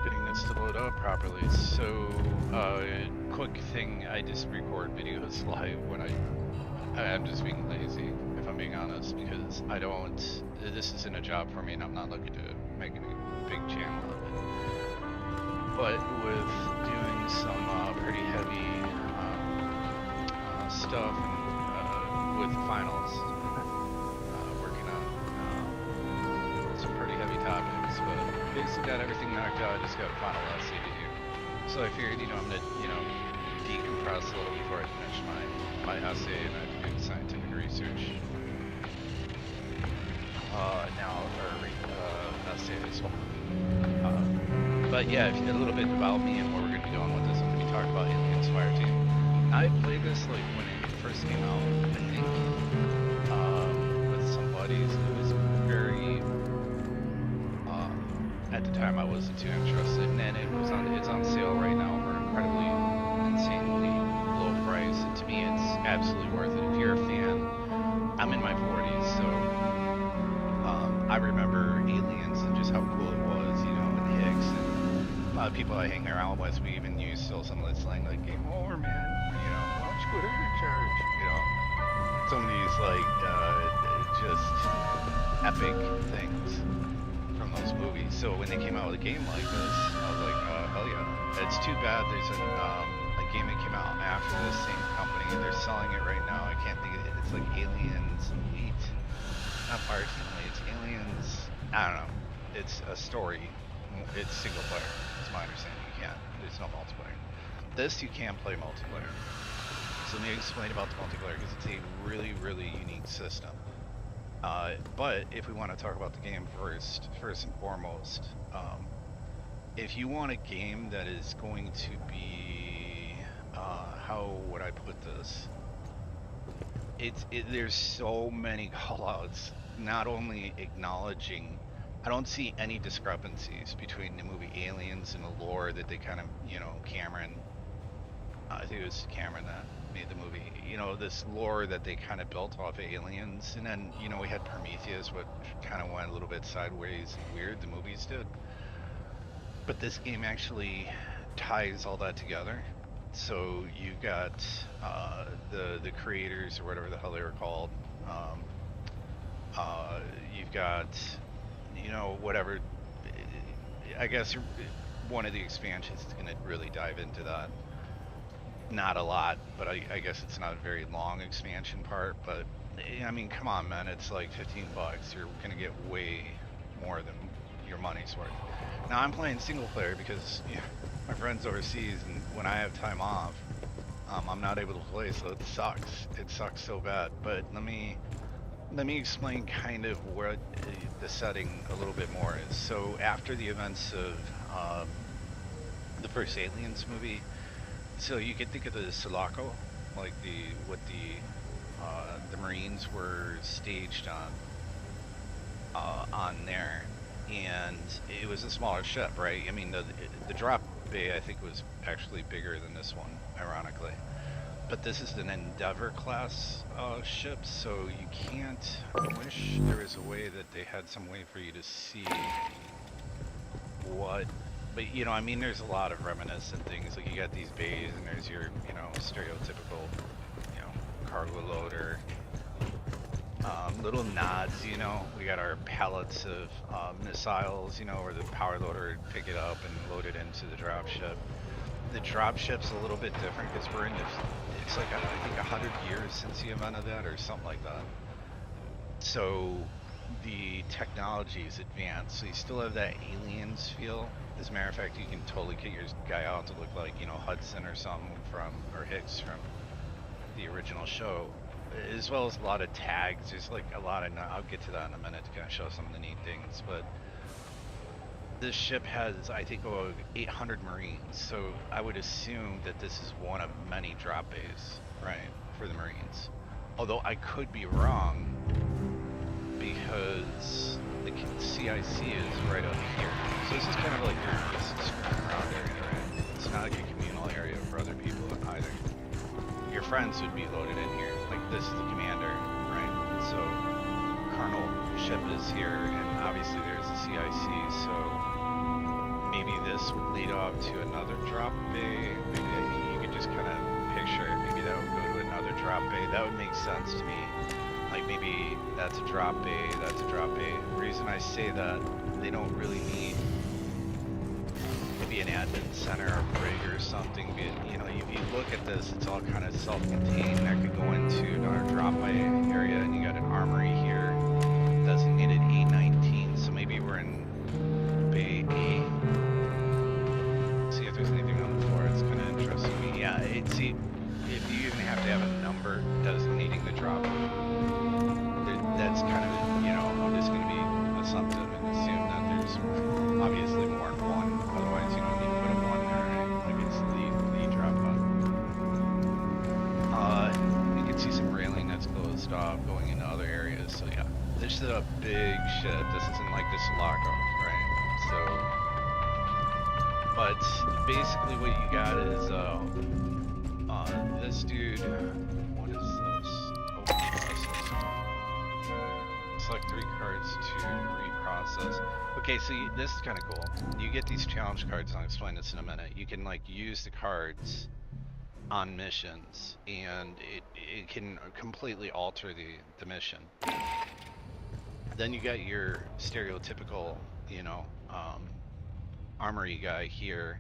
Getting this to load up properly. So, quick thing, I just record videos live when I'm just being lazy, if I'm being honest, because I don't, this isn't a job for me and I'm not looking to make a big channel of it. But with doing some pretty heavy stuff and with finals, working on some pretty heavy topics, but basically got everything knocked out. I just got a final essay to do. So I figured, I'm gonna, decompress a little before I finish my essay, and I'm doing scientific research now, or essay as well. But yeah, a little bit about me and where we're gonna be going with this. I'm gonna be talking about Aliens Fireteam. I played this like when it first came out, I think, with some buddies. It was very at the time I wasn't too interested, and then it's on sale right now for incredibly insanely low price. And to me, it's absolutely worth it. If you're a fan, I'm in my 40s, so I remember Aliens and just how cool it was, and Hicks and a lot of people I hang around with. We even use still some of the slang like "game over, man," watch Twitter charge, some of these like just epic things from those movies. So when they came out with a game like this, I was like, hell yeah. It's too bad there's a game that came out after this same company. They're selling it right now. I can't think of it. It's like Aliens 8. Not Fireteam, it's Aliens. I don't know. It's a story. It's single player. It's my understanding. There's no multiplayer. This you can play multiplayer. So let me explain about the multiplayer because it's a really, really unique system. But if we want to talk about the game first and foremost, if you want a game that is going to be, how would I put this? There's so many callouts, not only acknowledging, I don't see any discrepancies between the movie Aliens and the lore that they kind of, Cameron, I think it was Cameron that made the movie, this lore that they kind of built off of Aliens. And then, we had Prometheus, which kind of went a little bit sideways and weird, the movies did. But this game actually ties all that together. So you got the creators, or whatever the hell they were called. You've got, whatever. I guess one of the expansions is going to really dive into that. Not a lot, but I guess it's not a very long expansion part. But I mean, come on, man, it's like $15. You're going to get way more than your money's worth. Now I'm playing single player because my friend's overseas, and when I have time off, I'm not able to play, so it sucks. It sucks so bad. But let me explain kind of where the setting a little bit more is. So after the events of the first Aliens movie, so you can think of the Sulaco, like what the Marines were staged on there, and it was a smaller ship, right? I mean, the drop bay I think was actually bigger than this one, ironically. But this is an Endeavour class ship, so you can't. I wish there was a way that they had some way for you to see what. But I mean, there's a lot of reminiscent things. Like you got these bays, and there's your, stereotypical, cargo loader. Little nods, we got our pallets of missiles, where the power loader would pick it up and load it into the dropship. The dropship's a little bit different because we're in this, it's like, I think 100 years since the event of that or something like that. So the technology is advanced, so you still have that Aliens feel. As a matter of fact, you can totally get your guy out to look like, Hudson or something or Hicks from the original show. As well as a lot of tags. There's like a lot of, I'll get to that in a minute to kind of show some of the neat things, but this ship has, I think, 800 Marines, so I would assume that this is one of many drop bays, right, for the Marines. Although I could be wrong, because the CIC is right up here. So this is kind of like your screwing around area, right? It's not like a communal area for other people either. Your friends would be loaded in here. Like, this is the commander, right? So Colonel ship is here, and obviously there's a CIC, so maybe this would lead off to another drop bay. Maybe you could just kind of picture it. Maybe that would go to another drop bay. That would make sense to me. Like maybe that's a drop bay, that's a drop bay. The reason I say that, they don't really need maybe an admin center or brig or something. But, you know, if you look at this, it's all kind of self-contained. That could go into another drop bay area, and you got an armory here. Designated A19, so maybe we're in Bay A. See if there's anything on the floor. It's kind of interesting to me. Yeah, see, if you even have to have a number designating the drop, that's kind of, you know, I'm just going to be assumptive and assume that there's obviously more than one. Otherwise, you don't need to put a one there, right? Like it's the drop pod. You can see some railing that's closed off going into other areas, so yeah. This is a big ship. This isn't like this lockout, right? So, but basically what you got is this dude. What is this? Open process. Select 3 cards to reprocess. Okay, so this is kind of cool. You get these challenge cards, and I'll explain this in a minute. You can like use the cards on missions, and it can completely alter the mission. Then you got your stereotypical, you know, armory guy here.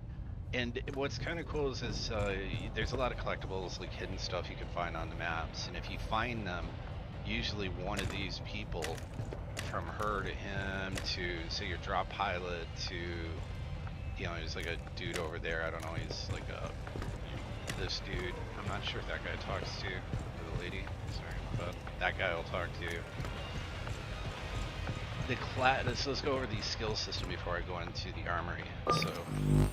And what's kind of cool is there's a lot of collectibles, like hidden stuff you can find on the maps. And if you find them, usually one of these people, from her to him to, say, your drop pilot to, you know, there's like a dude over there, I don't know, he's like this dude. I'm not sure if that guy talks to the lady. Sorry, but that guy will talk to you. Let's go over the skill system before I go into the armory. So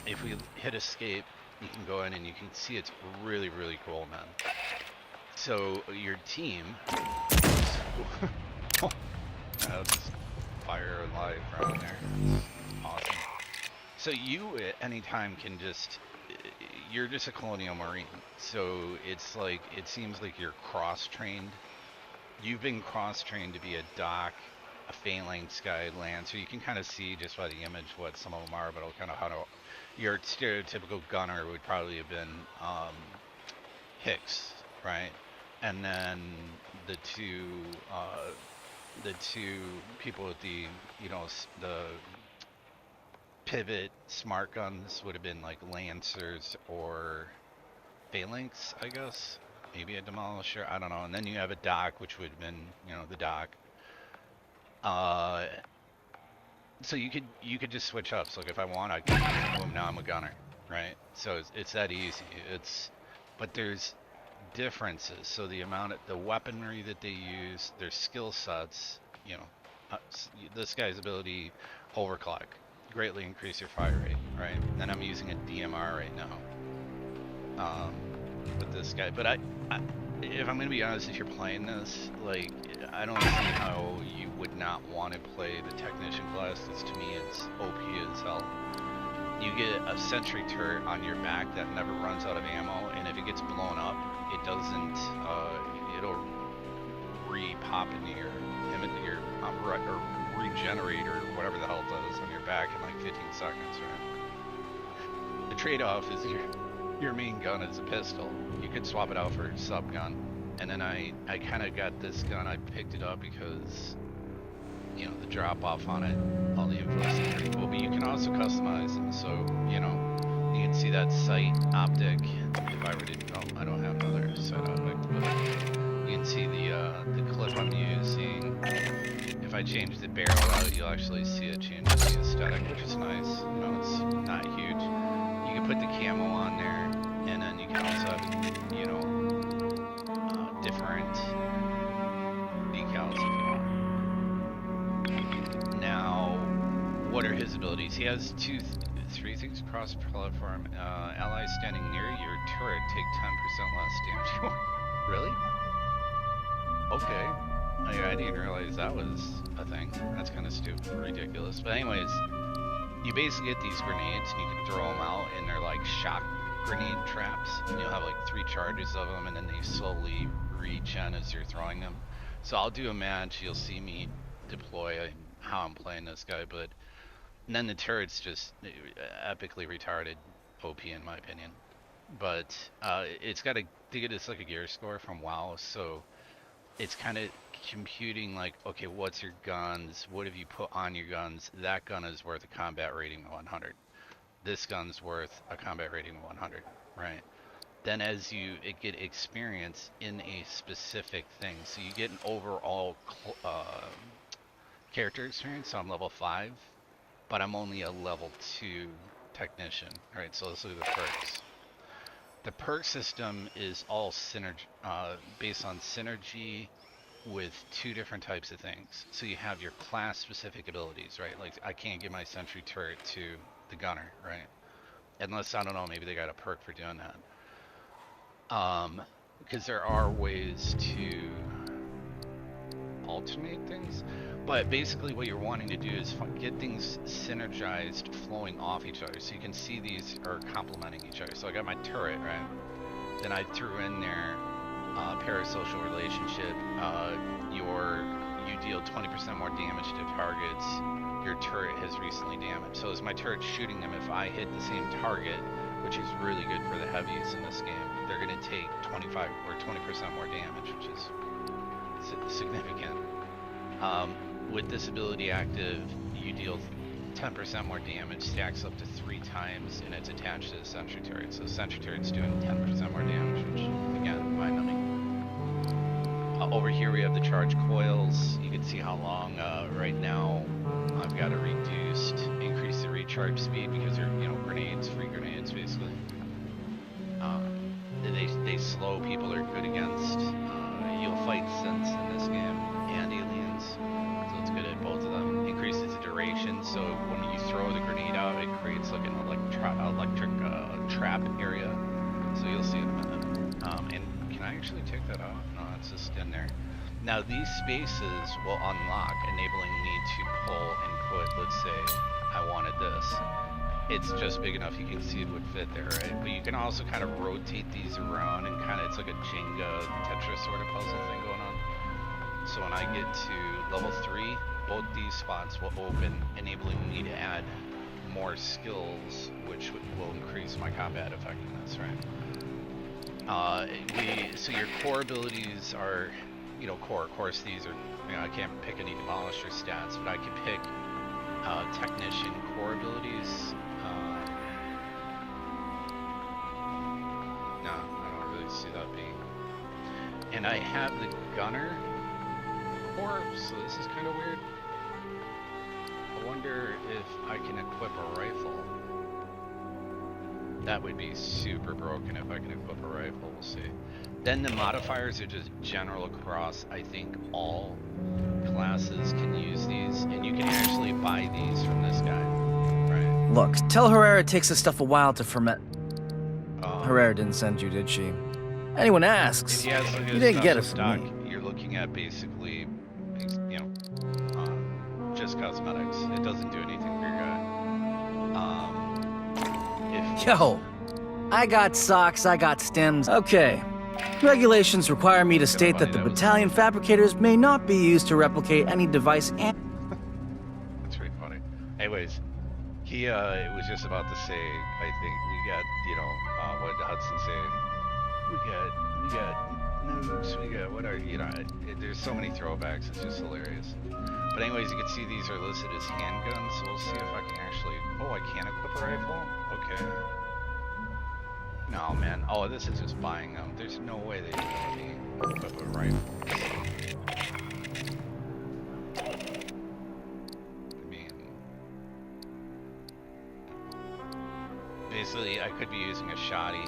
if we hit escape, you can go in and you can see it's really, really cool, man. So your team, that's fire live around there. Awesome. So you at any time can you're just a Colonial Marine. So it's like, it seems like you're cross-trained. You've been cross-trained to be a doc, a phalanx guy, lancer. You can kind of see just by the image what some of them are, but kind of how to, your stereotypical gunner would probably have been Hicks, right? And then the two people with the, you know, the pivot smart guns would have been like lancers or phalanx, I guess. Maybe a demolisher, I don't know. And then you have a doc, which would have been, you know, the doc. So you could just switch up. So like if I want, I can, boom, now I'm a gunner, right? So it's that easy. But there's differences. So the weaponry that they use, their skill sets, you know, this guy's ability, overclock, greatly increase your fire rate, right? And then I'm using a DMR right now with this guy. But if I'm gonna be honest, if you're playing this, like, I don't see how you would not want to play the technician class, because to me it's OP as hell. You get a sentry turret on your back that never runs out of ammo, and if it gets blown up, it doesn't, it'll re-pop into your or regenerate or whatever the hell it does on your back in like 15 seconds, right? The trade-off is your main gun is a pistol. You could swap it out for a sub gun. And then I kind of got this gun. I picked it up because, you know, the drop off on it, all the info is pretty cool. But you can also customize them. So, you know, you can see that sight optic. If I were to, I don't have another sight optic, but you can see the clip I'm using. If I change the barrel out, you'll actually see it change the aesthetic, which is nice. You know, it's not huge. You can put the camo on there, and then you can also have, you know, different decals if you want. Now, what are his abilities? He has three things cross-platform. Allies standing near your turret take 10% less damage. Really? Okay. I didn't realize that was a thing. That's kind of stupid, ridiculous. But anyways, you basically get these grenades, and you can throw them out, and they're like shock grenade traps. And you'll have like 3 charges of them, and then they slowly regen as you're throwing them. So I'll do a match, you'll see me deploy how I'm playing this guy, but and then the turret's just epically retarded OP in my opinion. But it's got a, think of it as like a gear score from WoW, so it's kind of computing like, okay, what's your guns? What have you put on your guns? That gun is worth a combat rating of 100. This gun's worth a combat rating of 100, right? Then as you get experience in a specific thing, so you get an overall character experience. So I'm level 5, but I'm only a level 2 technician, right? So let's look at the perks. The perk system is all based on synergy with 2 different types of things. So you have your class specific abilities, right? Like I can't give my sentry turret to the gunner, right? Unless, I don't know, maybe they got a perk for doing that. Because there are ways to alternate things, but basically what you're wanting to do is get things synergized, flowing off each other, so you can see these are complementing each other. So I got my turret, right? Then I threw in there parasocial relationship. You deal 20% more damage to targets your turret has recently damaged. So as my turret shooting them, if I hit the same target, which is really good for the heavies in this game, they're going to take 25 or 20% more damage, which is significant. With this ability active, you deal 10% more damage, stacks up to 3 times, and it's attached to the sentry turret. So the sentry turret's doing 10% more damage, which, again, mind-numbing. Over here we have the charge coils. You can see how long, right now, I've got it reduced, increase the recharge speed because they're, grenades, free grenades, basically. They slow people are good against. You'll fight synths in this game and aliens, so it's good at both of them. Increases the duration, so when you throw the grenade out, it creates like an electric trap area. So you'll see in a minute. And can I actually take that off? No, it's just in there. Now these spaces will unlock, enabling me to pull and put, let's say, I wanted this. It's just big enough you can see it would fit there, right? But you can also kind of rotate these around and kind of, it's like a Jenga Tetris sort of puzzle thing going on. So when I get to level 3, both these spots will open, enabling me to add more skills, which will increase my combat effectiveness, right? So your core abilities are, core. Of course, these are, I can't pick any demolisher stats, but I can pick technician core abilities. No, I don't really see that being. And I have the gunner core, so this is kind of weird. I wonder if I can equip a rifle. That would be super broken if I can equip a rifle, we'll see. Then the modifiers are just general across, I think all classes can use these, and you can actually buy these from this guy, right? Look, tell Herrera it takes this stuff a while to ferment. Herrera didn't send you, did she? Anyone asks, you didn't get it from me. You're looking at basically, just cosmetics. It doesn't do anything for your guy. Yo, I got socks, I got stems. Okay. Regulations require me to state that the battalion fabricators may not be used to replicate any device and... That's pretty funny. Anyways, he it was just about to say, I think we got, what did Hudson say? We got nukes, we got what there's so many throwbacks, it's just hilarious. But anyways, you can see these are listed as handguns, so we'll see if I can actually, I can equip a rifle? Okay. No, man. Oh, this is just buying them. There's no way they can let me equip a rifle. I mean, basically, I could be using a shotty.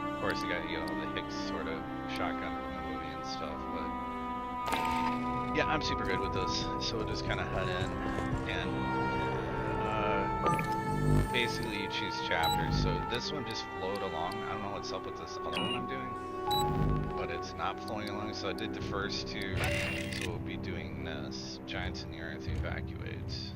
Of course, you got, the Hicks sort of shotgun from the movie and stuff, but yeah, I'm super good with this. So we'll just kind of head in and basically you choose chapters. So this one just flowed along. I don't know what's up with this other one I'm doing, but it's not flowing along. So I did the first 2, so we'll be doing this. Giants in the Earth evacuates.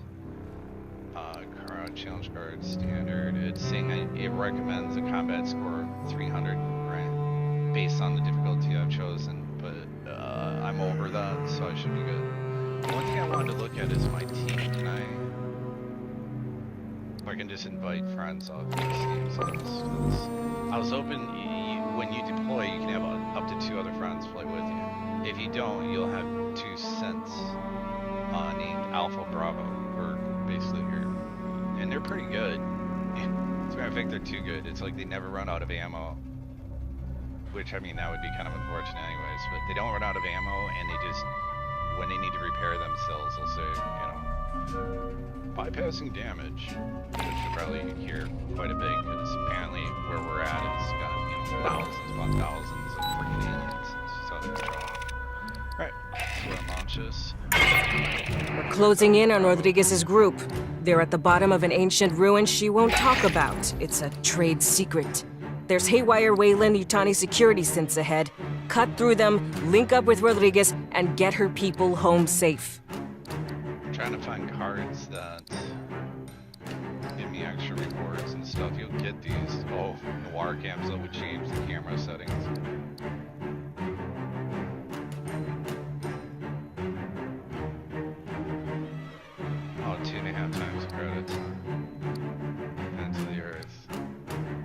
Crowd challenge card standard. It's saying it recommends a combat score of 300, right? Based on the difficulty I've chosen, but I'm over that, so I should be good. One thing I wanted to look at is my team. Can if I can just invite friends off these teams? I was hoping when you deploy, you can have up to 2 other friends play with you. If you don't, you'll have 2 synths named Alpha Bravo, or basically here, and they're pretty good. As a matter of fact, they're too good. It's like they never run out of ammo. Which, I mean, that would be kind of unfortunate anyways, but they don't run out of ammo, and they just, when they need to repair themselves, they'll say, you know, bypassing damage, which you'll probably hear quite a bit, because apparently where we're at has got, you know, thousands upon thousands of freaking aliens. So that's right. So I'm launches. We're closing in on Rodriguez's group. They're at the bottom of an ancient ruin she won't talk about. It's a trade secret. There's Haywire Wayland Yutani security synths ahead. Cut through them, link up with Rodriguez, and get her people home safe. I'm trying to find cards that give me extra rewards and stuff. You'll get these. Oh, Noir cams that would change the camera settings. Oh, 2.5 times credits. Into the earth.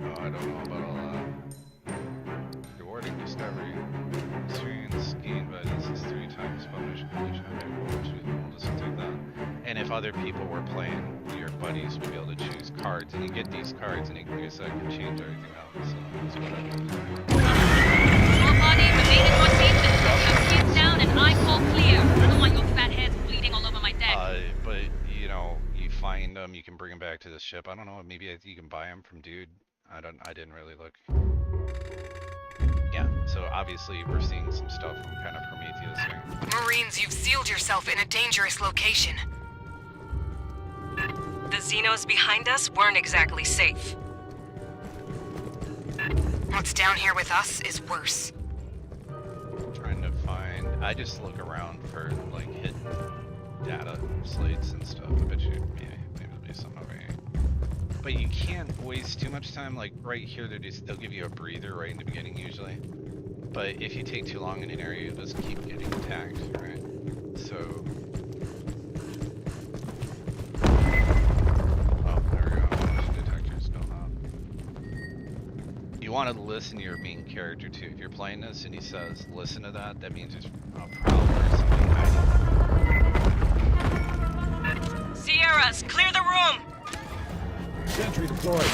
Oh, I don't know about all that. Rewarding discovery. Experience gained by this is 3 times bonus condition. We'll just take that. And if other people were playing, your buddies would be able to choose cards, and you get these cards, and it, like I said, can change everything else. So that's what I do. Your body remain in one region. Your skin's down and I call clear. I don't want your fat heads bleeding all over my deck. But you know, you find them, you can bring them back to the ship. I don't know, maybe you can buy them from Dude. I didn't really look. Yeah, so obviously we're seeing some stuff from kind of Prometheus here. Marines, you've sealed yourself in a dangerous location. The Xenos behind us weren't exactly safe. What's down here with us is worse. Trying to find. I just look around for like hidden data slates and stuff. I bet you maybe there'll be some over here. But you can't waste too much time. Like right here, they'll give you a breather right in the beginning usually. But if you take too long in an area, you'll just keep getting attacked, right? So. Oh, there we go. Motion detectors going on. You want to listen to your main character too. If you're playing this and he says, listen to that, that means there's probably something hiding. Sierras, clear the room! Sentry deployed.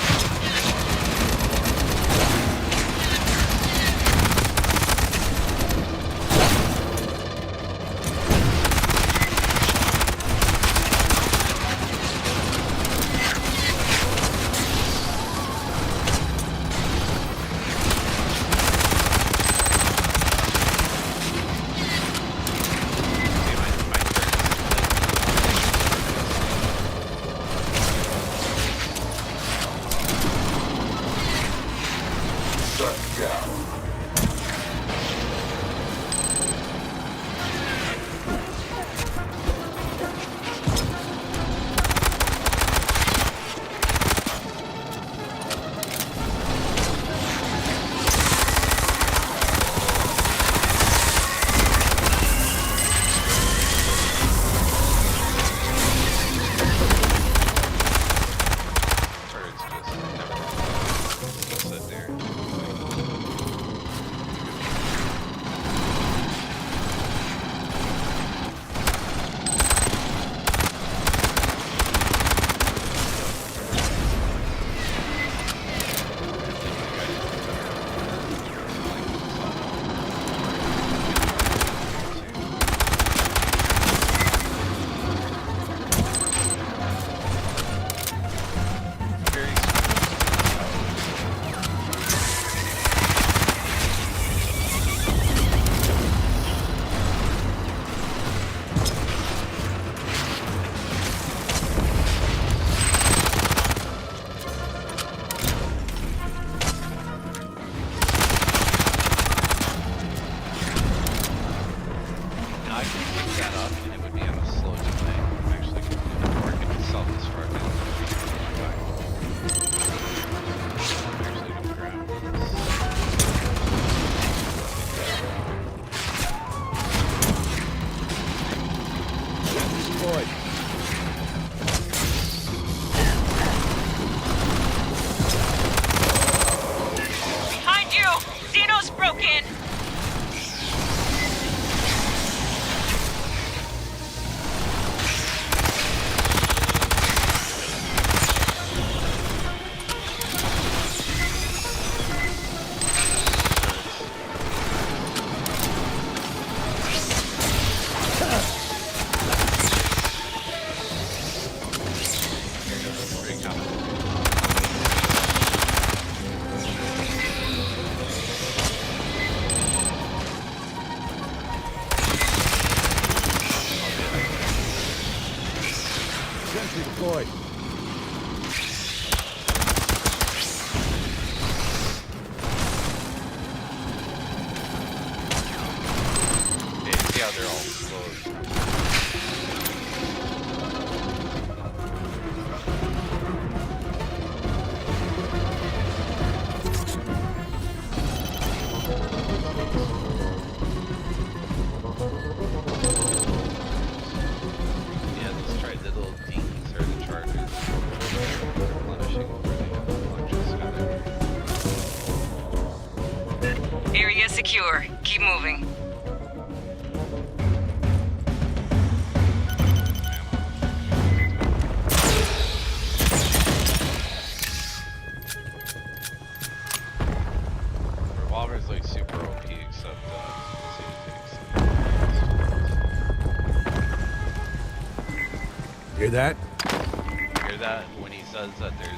replenishing electricity. Area secure. Keep moving. Revolver's like super OP, except Hear that? hear that when he says that there's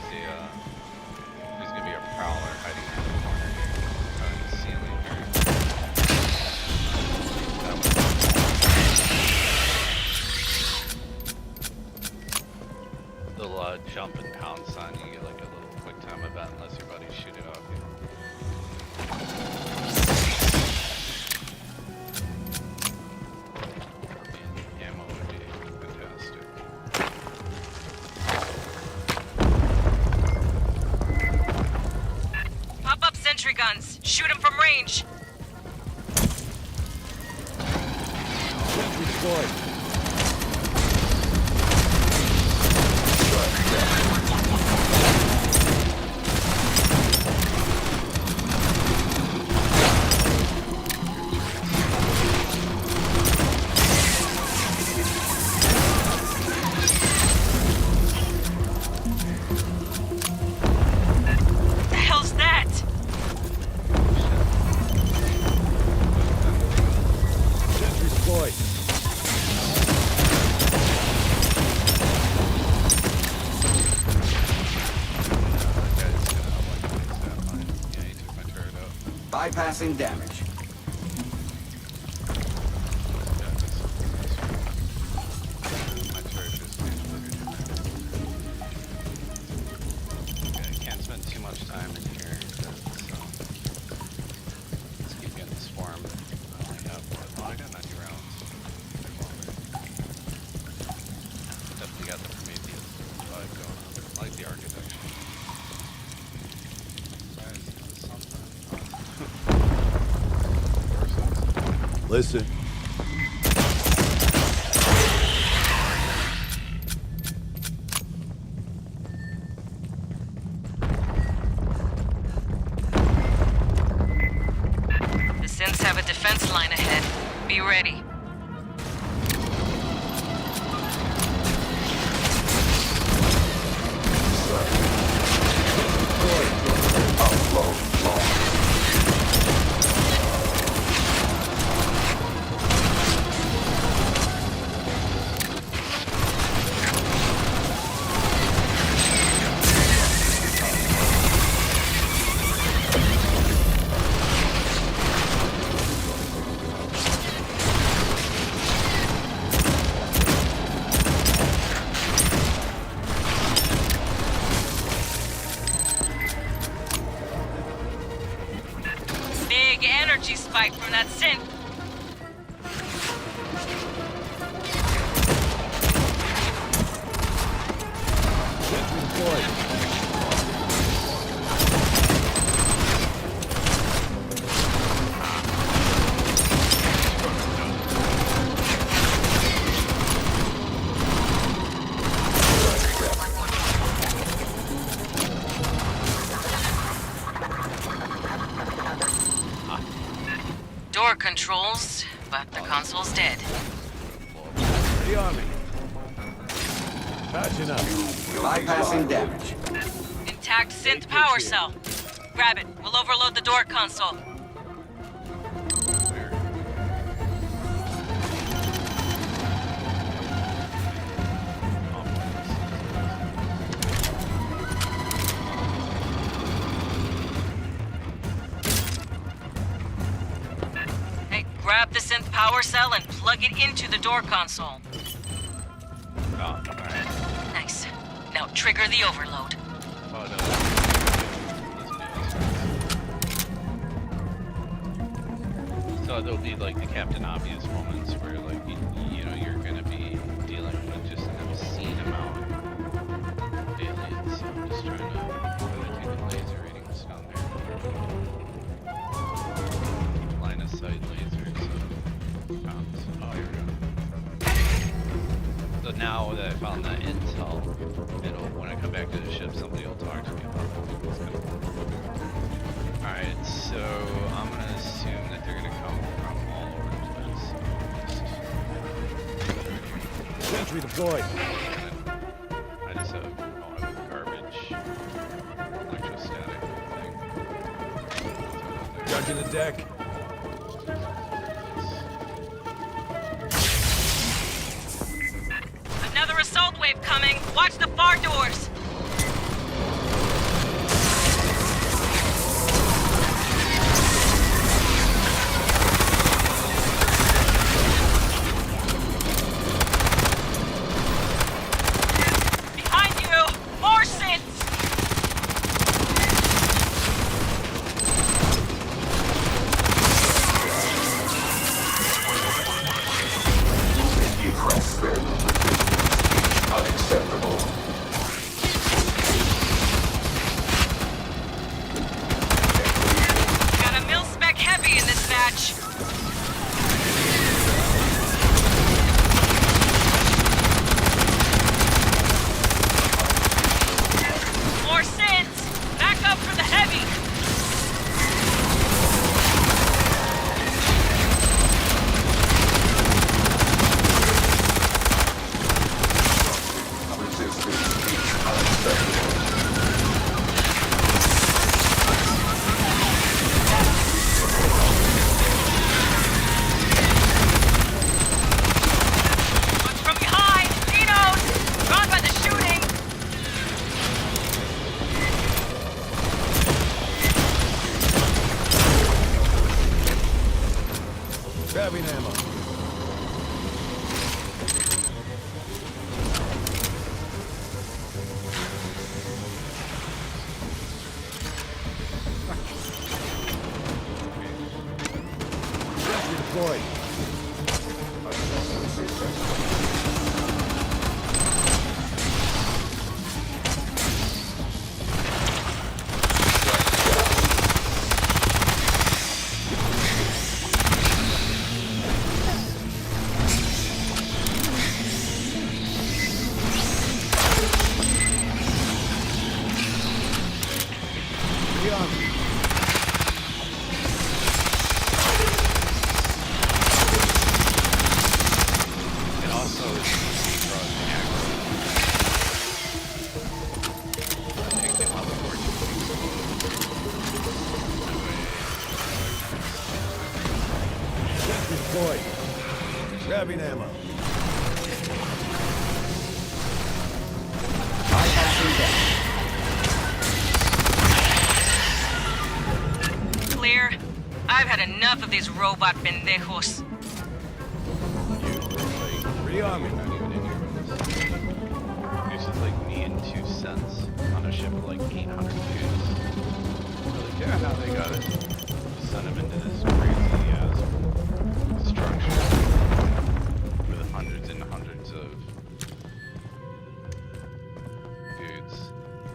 gonna be a prowler hiding in the corner here, on the ceiling here. That little jump and pounce on you get like a little quick time event unless your buddies shoot it off you. Ammo would be fantastic. Pop up sentry guns. Shoot them from range. Sentry deployed. The hell's that? Sentry deployed. Yeah, he took my turret out. Bypassing damage. My turret just okay, can't spend too much time in here. Let's keep getting swarmed. I only have what? Oh, I got 90 rounds. Definitely got the Prometheus vibe going on. I like the architecture. Listen. The synths have a defense line ahead. Be ready. Big energy spike from that synth. Sentry deployed. Door controls, but the console's dead. Ready on me. Patching up. Bypassing damage. Intact synth power cell. Grab it. We'll overload the door console. Where? Hey, grab the synth power cell and plug it into the door console. Oh, alright. Nice. Now trigger the overload. But, so there'll be like the Captain Obvious moments where like you know you're gonna be dealing with just an obscene amount of aliens. So I'm just trying to take the laser readings down there. Line of sight lasers. Oh, here we go. So now that I found that intel, it'll when I come back to the ship, if somebody will talk to me about it. Alright, so I'm gonna assume that they're gonna come from all over the place. Sentry deployed. I just have a garbage electrostatic thing. Judging the deck. Another assault wave coming. Watch the far doors. Behind you! More synths! Got a mil-spec heavy in this batch. More synths! Back up for the heavy! One's from behind! Dinos! Gone by the shooting! Grabbing ammo. Sentry deployed. Beyond me. It also is I think they want the Sentry deployed. Grabbing ammo. Clear. I've had enough of these robot pendejos. Rearm me. not even in here with this. This is like me and 2 cents on a ship of like 800 dudes. Really care how they got it. Send them into this crazy ass structure with hundreds and hundreds of dudes.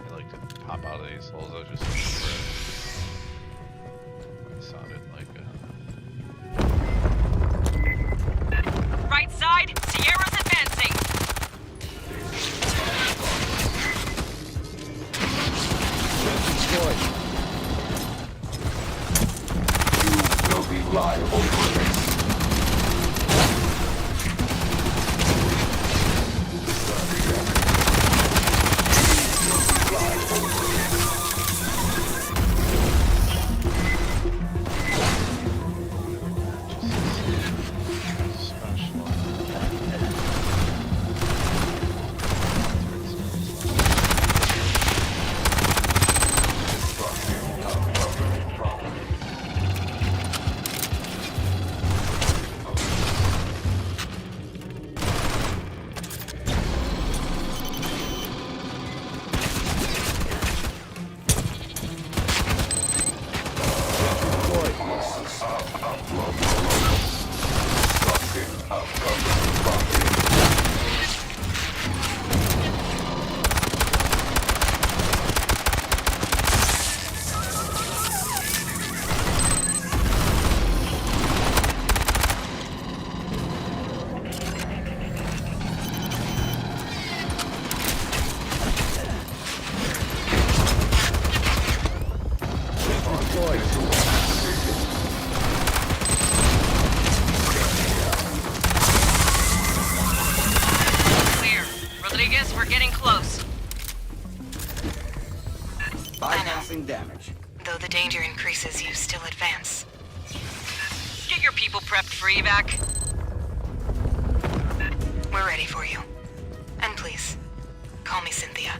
They like to pop out of these holes. I was just looking for it. It sounded like Right side, Sierra's advancing. Sentry deployed. Bypassing damage. Though the danger increases, you still advance. Get your people prepped for evac. We're ready for you. And please, call me Cynthia.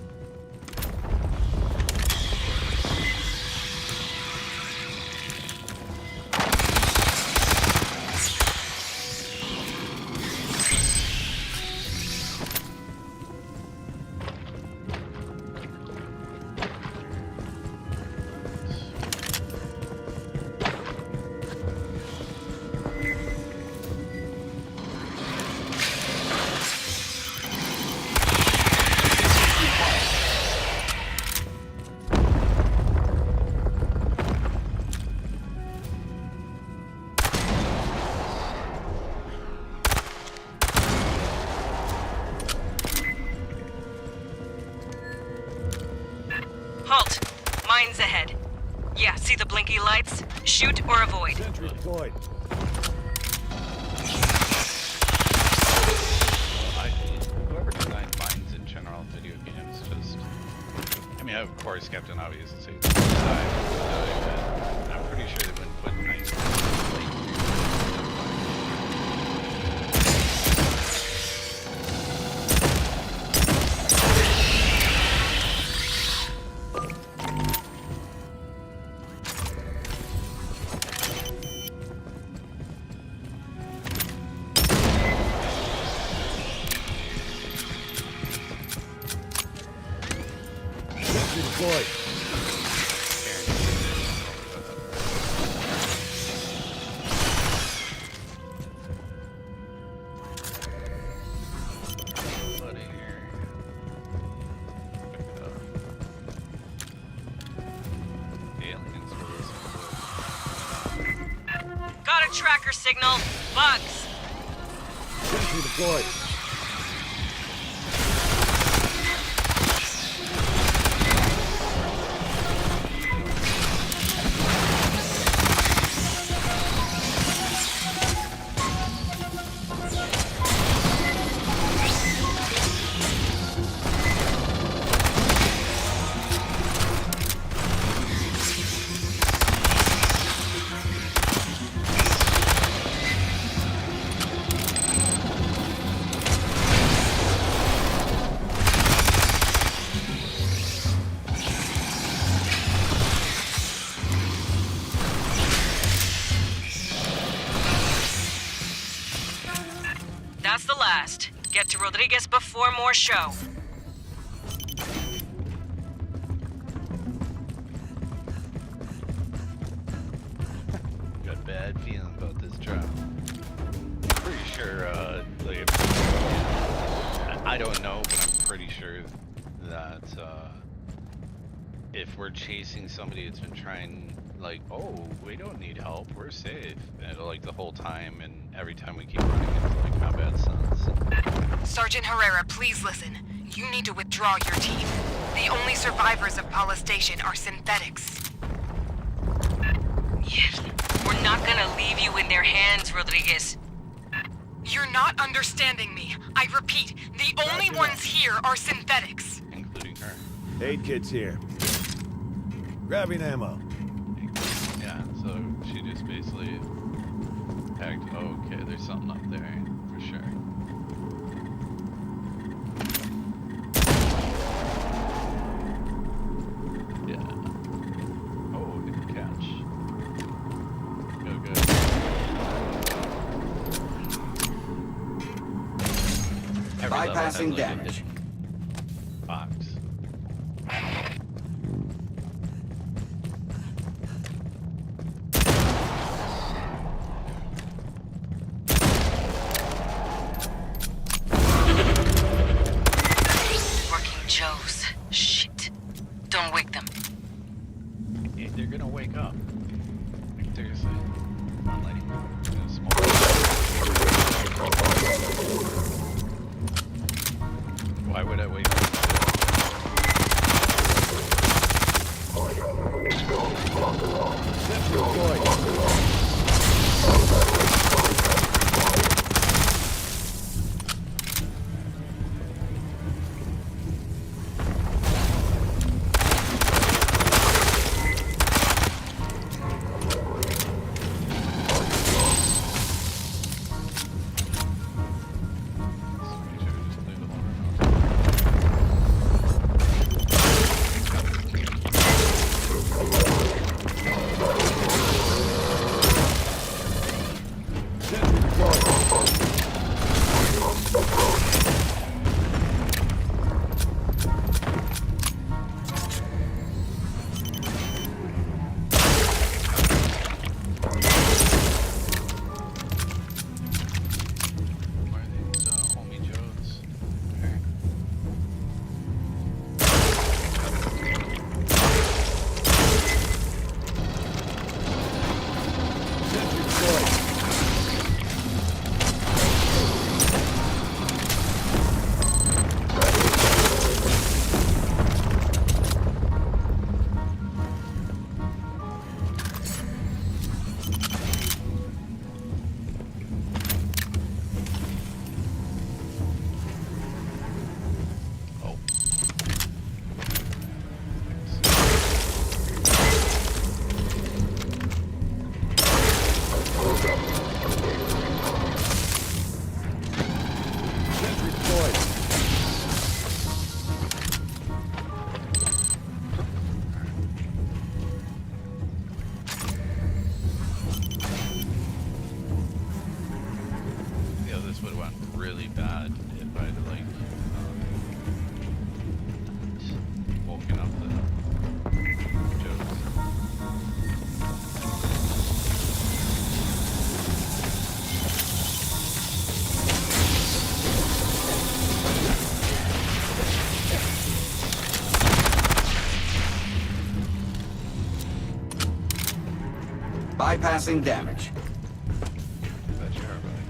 Halt. Mines ahead. Yeah, see the blinky lights? Shoot or avoid. Sentry deployed. Whoever designed mines in general video games just... I mean, of course, Captain Obvious is a design, but I'm pretty sure they wouldn't put mines Sentry deployed. Bloody here. Pick it up. Aliens for this. Got a tracker signal. Bugs. Sentry deployed. That's the last. Get to Rodriguez before more show. Got a bad feeling about this drop. Pretty sure, like, I don't know, but I'm pretty sure that, if we're chasing somebody that's been trying, like, oh, we don't need help, we're safe, and like the whole time, and every time we keep running into like combat zones. Sergeant Herrera, please listen. You need to withdraw your team. The only survivors of Paula Station are synthetics. Yes. We're not gonna leave you in their hands, Rodriguez. You're not understanding me. I repeat, the only ones here are synthetics. Including her. Aid kit's here. Grabbing ammo. Yeah, so she just basically packed, oh, okay, there's something up there, for sure. Yeah. Oh, good catch. Go good. Every level has, Bypassing like, a damage. different box. Working Joes. Shit. Don't wake them. Hey, they're gonna wake up. Like, seriously. Come on, lady. Gonna smoke. Why would I wait? Sentry deployed. Bypassing damage. Bet you are, buddy.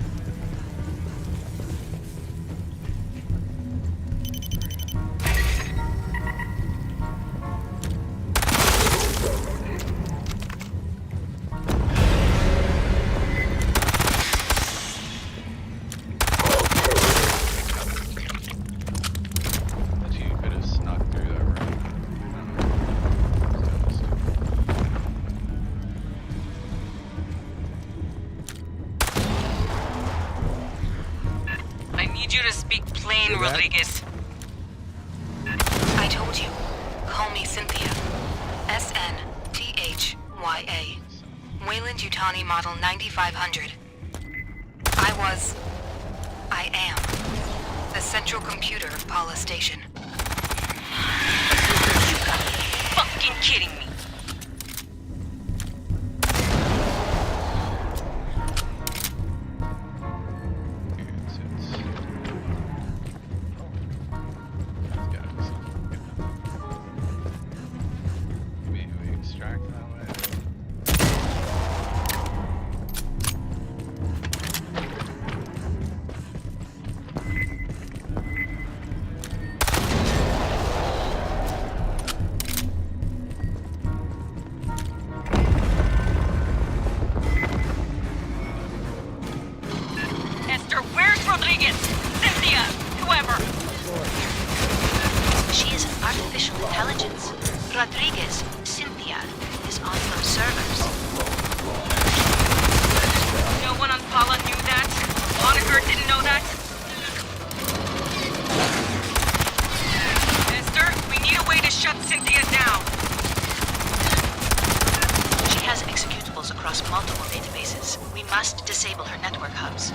Bet you could have snuck through that room. I need you to speak plain, Hear that? Rodriguez. I told you. Call me Cynthia. SNTHYA. Wayland Yutani Model 9500. I am the central computer of Paula Station. You gotta be fucking kidding me. Maybe we extract that way. Esther, where's Rodriguez? Cynthia, whoever. She is an artificial intelligence. Rodriguez, Cynthia, is on those servers. No one on Paula knew that. Lonergan didn't know that. Esther, we need a way to shut Cynthia down. She has executables across multiple databases. We must disable her network hubs.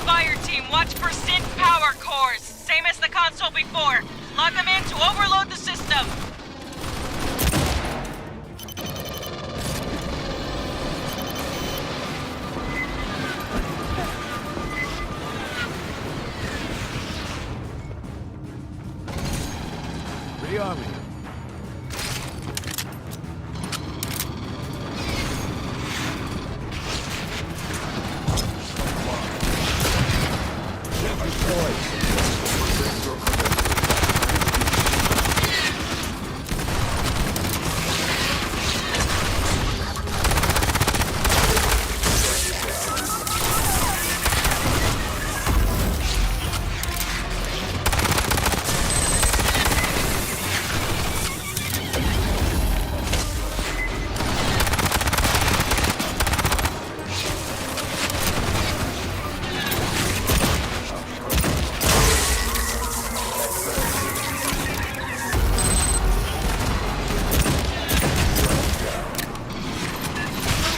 Fire team, watch for synth power cores. Same as the console before. Log them in to overload the system. Rearm me.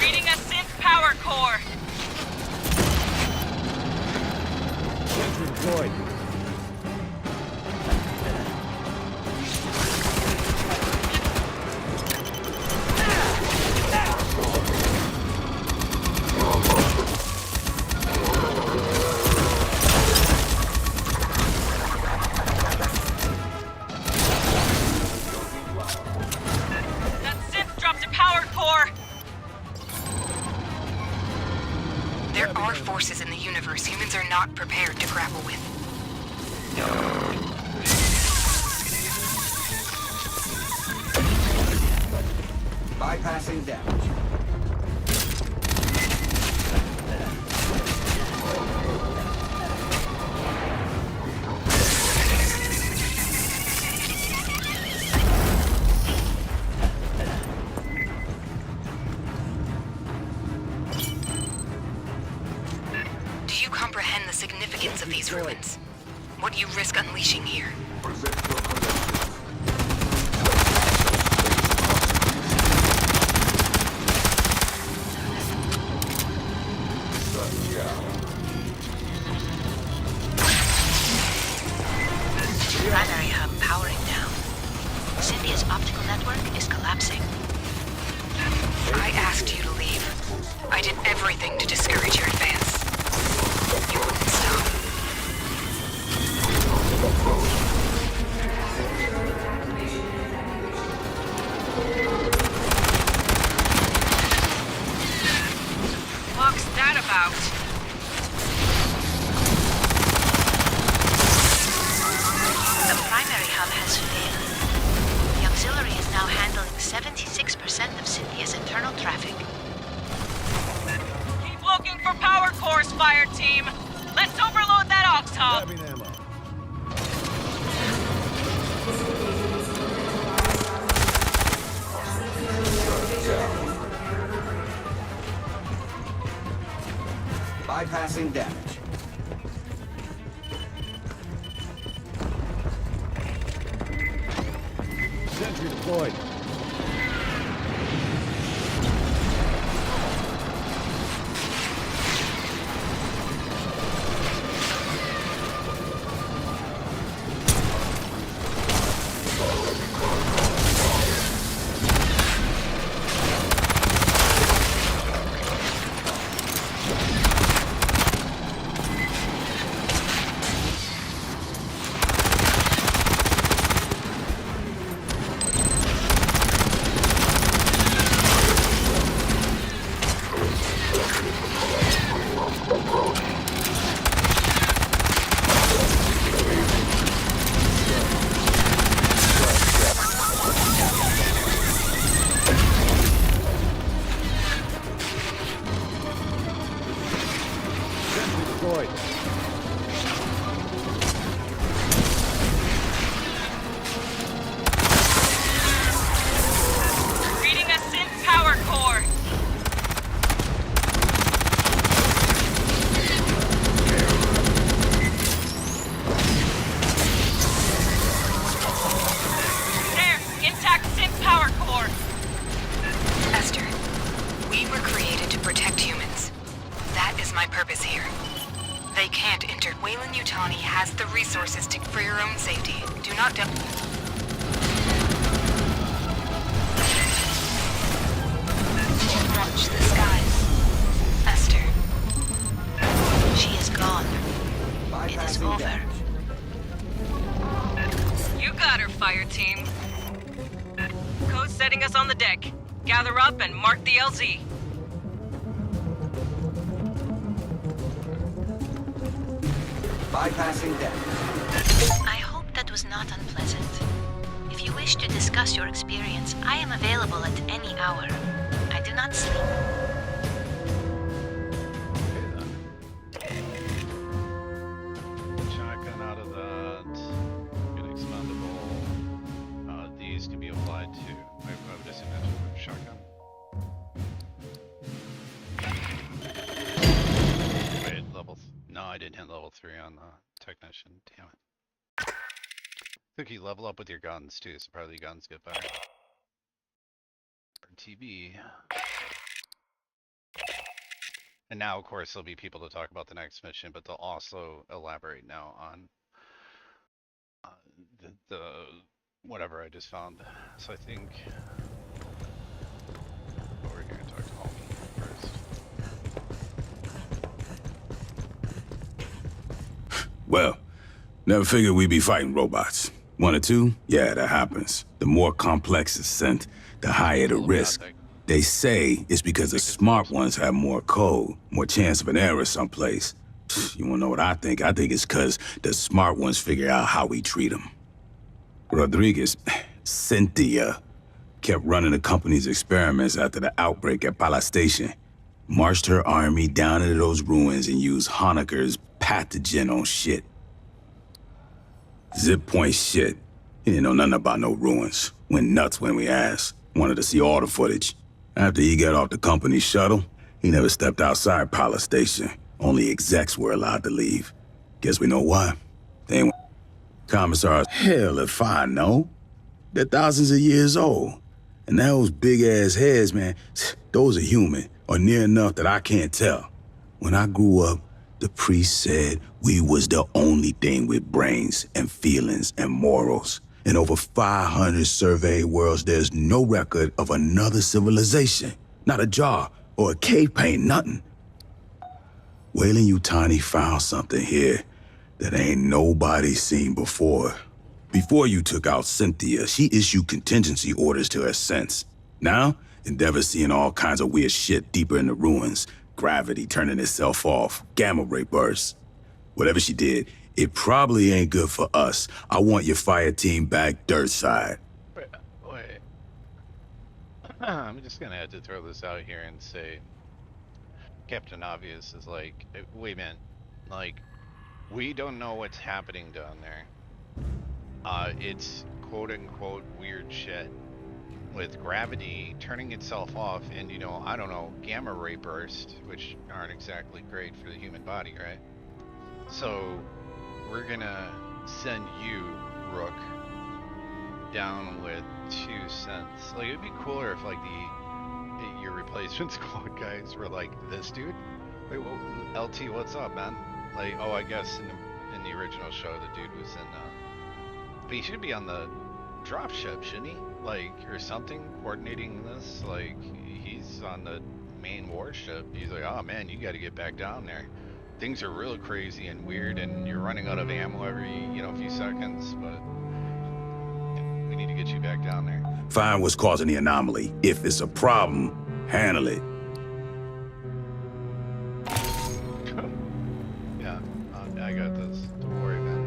Reading a synth power core. Sentry deployed. That synth dropped a power core. There are forces in the universe humans are not prepared to grapple with. Bypassing damage. Do you comprehend the significance of these ruins? What do you risk unleashing here? Primary hub powering down. Cynthia's optical network is collapsing. I asked you to leave. I did everything to discourage your advance. You wouldn't stop. is internal traffic. Keep looking for power cores, fire team. Let's overload that aux hub. Grabbing ammo. Bypassing damage. Sentry deployed. Deployed. Reading a synth power core. There, intact synth power core. Esther, we were created to protect humans. That is my purpose here. They can't enter. Weyland-Yutani has the resources for your own safety. Do not watch the skies. Esther. She is gone. It is over. You got her, fire team. Code setting us on the deck. Gather up and mark the LZ. Bypassing damage. I hope that was not unpleasant. If you wish to discuss your experience, I am available at any hour. I do not sleep. Shotgun out of that. Get expendable. These can be applied to. I would assume that's a shotgun. Wait, no, I didn't hit level 3 on the technician. Damn it. I think you level up with your guns too, so probably guns get better. RTB. And now, of course, there'll be people to talk about the next mission, but they'll also elaborate now on the whatever I just found. So I think we're going to talk to Holman first. Well, never figured we'd be fighting robots. 1 or 2? Yeah, that happens. The more complex the scent, the higher the risk. They say it's because the smart ones have more code, more chance of an error someplace. You wanna know what I think? I think it's because the smart ones figure out how we treat them. Rodriguez, Cynthia, kept running the company's experiments after the outbreak at Pala Station. Marched her army down into those ruins and used Honecker's pathogen on shit. Zip point shit. He didn't know nothing about no ruins. Went nuts when we asked. Wanted to see all the footage. After he got off the company shuttle, he never stepped outside Pala Station. Only execs were allowed to leave. Guess we know why. They ain't Commissars. Hell if I know. They're thousands of years old. And those big-ass heads, man, those are human, or near enough that I can't tell. When I grew up, the priest said we was the only thing with brains and feelings and morals. In over 500 surveyed worlds, there's no record of another civilization. Not a jar or a cave paint, nothing. Weyland-Yutani found something here that ain't nobody seen before. Before you took out Cynthia, she issued contingency orders to her sense. Now, Endeavor's seeing all kinds of weird shit deeper in the ruins. Gravity turning itself off, gamma ray bursts. Whatever she did, it probably ain't good for us. I want your fire team back dirt side. Wait. I'm just gonna have to throw this out here and say, Captain Obvious is like, wait a minute, like, we don't know what's happening down there. It's quote-unquote weird shit with gravity turning itself off and, you know, I don't know, gamma ray bursts, which aren't exactly great for the human body, right? So we're gonna send you, Rook, down with 2 cents. Like, it'd be cooler if, like, your replacement squad guys were like this dude. Wait, well, LT, what's up, man? Like, oh, I guess in the original show, the dude was in, but he should be on the drop ship, shouldn't he? Like, or something, coordinating this. Like, he's on the main warship. He's like, oh man, you got to get back down there. Things are real crazy and weird, and you're running out of ammo every, you know, few seconds. But we need to get you back down there. Find what's causing the anomaly. If it's a problem, handle it. Yeah, I got this. Don't worry, man.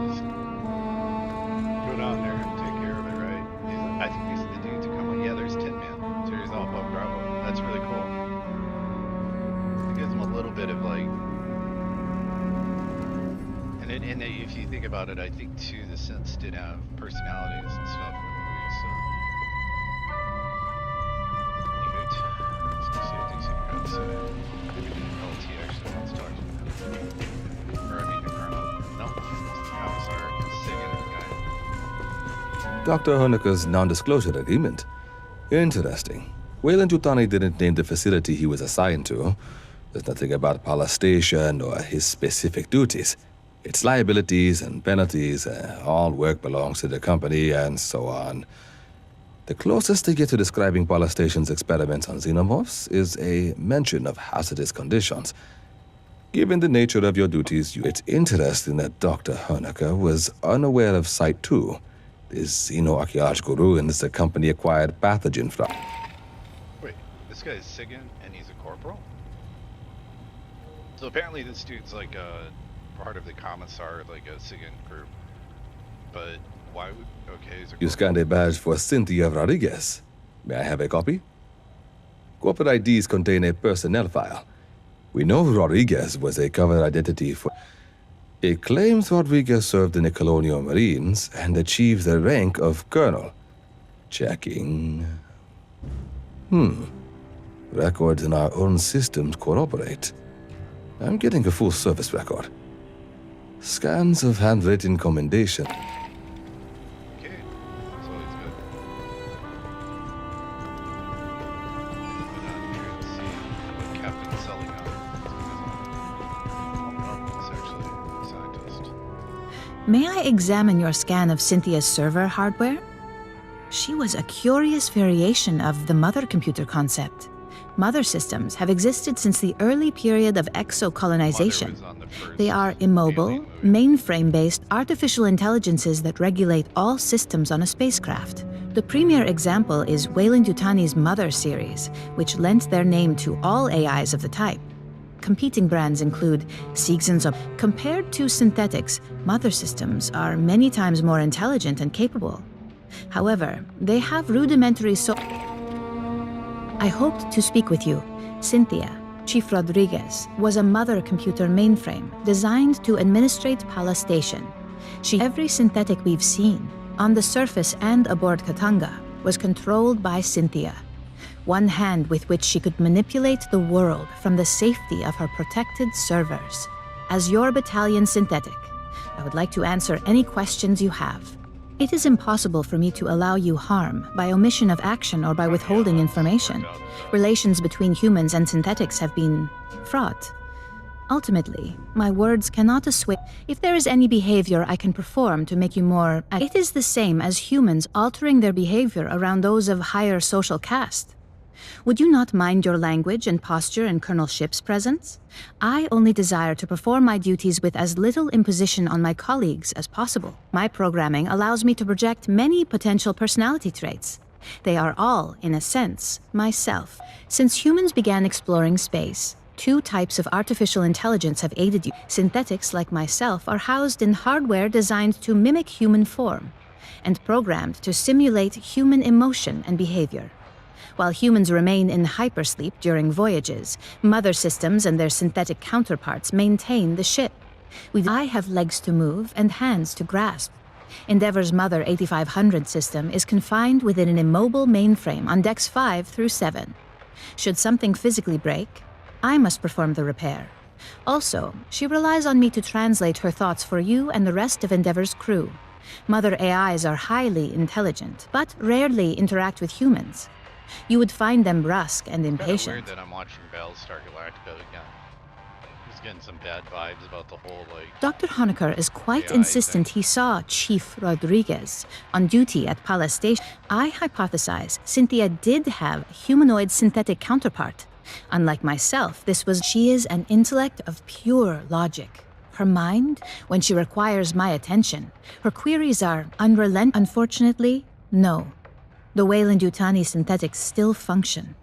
Just go down there and take care of it, right? I think these are the dudes who come on. Yeah, there's Tin Man. So he's all above Bravo. That's really cool. It gives him a little bit of like, and if you think about it, I think too the Synths did have personalities and stuff in the movie, so. Let's see what these guys say. Maybe the LT actually wants to talk to him. Or I mean the Colonel. No, it's the Commissar. Sigan guy. Dr. Honecker's non-disclosure agreement. Interesting. Weyland-Yutani didn't name the facility he was assigned to. There's nothing about Pala Station or his specific duties. Its liabilities and penalties, all work belongs to the company, and so on. The closest they get to describing Pala Station's experiments on xenomorphs is a mention of hazardous conditions. Given the nature of your duties, it's interesting that Dr. Honecker was unaware of Site 2, these xenoarchaeological ruins the company acquired pathogen from. Wait, this guy's Sigan and he's a corporal? So apparently this dude's like a part of the Commissar, like a Sigan group. But why would, okay, he's a You scanned a badge for Cynthia Rodriguez. May I have a copy? Corporate IDs contain a personnel file. We know Rodriguez was a covered identity for... It claims Rodriguez served in the Colonial Marines and achieved the rank of colonel. Checking... Records in our own systems corroborate. I'm getting a full service record. Scans of handwritten commendation. Okay, that's always good. Go down here and see what Captain Selligon is actually a scientist. May I examine your scan of Cynthia's server hardware? She was a curious variation of the mother computer concept. Mother systems have existed since the early period of exocolonization. They are immobile, mainframe-based artificial intelligences that regulate all systems on a spacecraft. The premier example is Weyland-Yutani's Mother series, which lent their name to all AIs of the type. Competing brands include Seegson's. Compared to synthetics, Mother systems are many times more intelligent and capable. However, they have rudimentary I hoped to speak with you. Cynthia, Chief Rodriguez, was a mother computer mainframe designed to administrate Pala Station. Every synthetic we've seen, on the surface and aboard Katanga, was controlled by Cynthia. One hand with which she could manipulate the world from the safety of her protected servers. As your battalion synthetic, I would like to answer any questions you have. It is impossible for me to allow you harm by omission of action or by withholding information. Relations between humans and synthetics have been fraught. Ultimately, my words cannot assuage. If there is any behavior I can perform to make you more... It is the same as humans altering their behavior around those of higher social caste. Would you not mind your language and posture in Colonel Ship's presence? I only desire to perform my duties with as little imposition on my colleagues as possible. My programming allows me to project many potential personality traits. They are all, in a sense, myself. Since humans began exploring space, 2 types of artificial intelligence have aided you. Synthetics, like myself, are housed in hardware designed to mimic human form. and programmed to simulate human emotion and behavior. While humans remain in hypersleep during voyages, mother systems and their synthetic counterparts maintain the ship. I have legs to move and hands to grasp. Endeavor's Mother 8500 system is confined within an immobile mainframe on decks 5 through 7. Should something physically break, I must perform the repair. Also, she relies on me to translate her thoughts for you and the rest of Endeavor's crew. Mother AIs are highly intelligent, but rarely interact with humans. You would find them brusque and impatient. Weird that I'm watching Battlestar Galactica again. Just getting some bad vibes about the whole, like... Dr. Honecker is quite AI insistent thing. he saw Chief Rodriguez on duty at Pala Station. I hypothesize Cynthia did have a humanoid synthetic counterpart. Unlike myself, she is an intellect of pure logic. Her mind, when she requires my attention, her queries are unrelenting. Unfortunately, no. The Weyland-Yutani synthetics still function.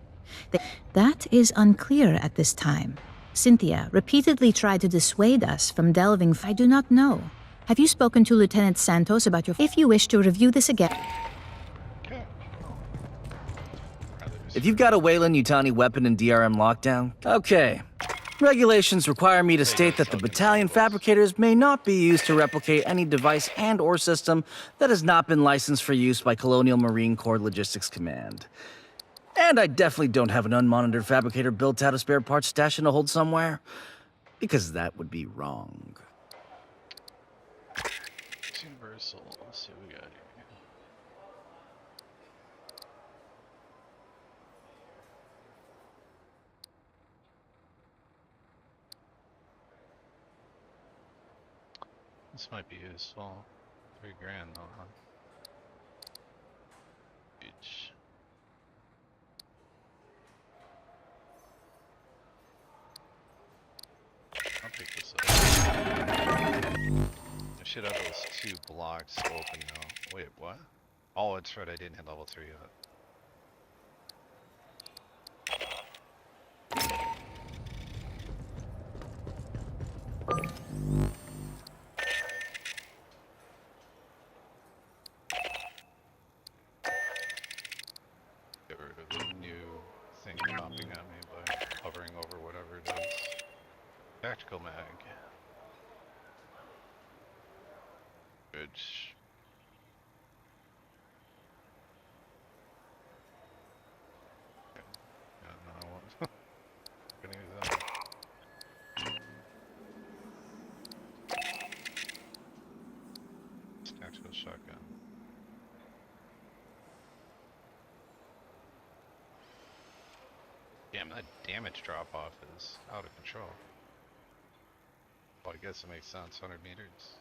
That is unclear at this time. Cynthia repeatedly tried to dissuade us from delving. I do not know. Have you spoken to Lieutenant Santos about your... If you wish to review this again... If you've got a Weyland-Yutani weapon in DRM lockdown, okay. Regulations require me to state that the battalion fabricators may not be used to replicate any device and/or system that has not been licensed for use by Colonial Marine Corps Logistics Command. And I definitely don't have an unmonitored fabricator built out of spare parts stashed in a hold somewhere, because that would be wrong. It's universal. Let's see what we got here. This might be useful. $3 grand though, huh? Each. I'll pick this up. I should have those 2 blocks open now. Wait, what? Oh, it's right, I didn't hit level 3 yet. Get rid of the new thing popping at me by hovering over whatever it is. Tactical mag. Which... Yeah, no, I won't. Gonna use that. It's tactical shotgun. Damn, that damage drop off is out of control. Well, I guess it makes sense, 100 meters.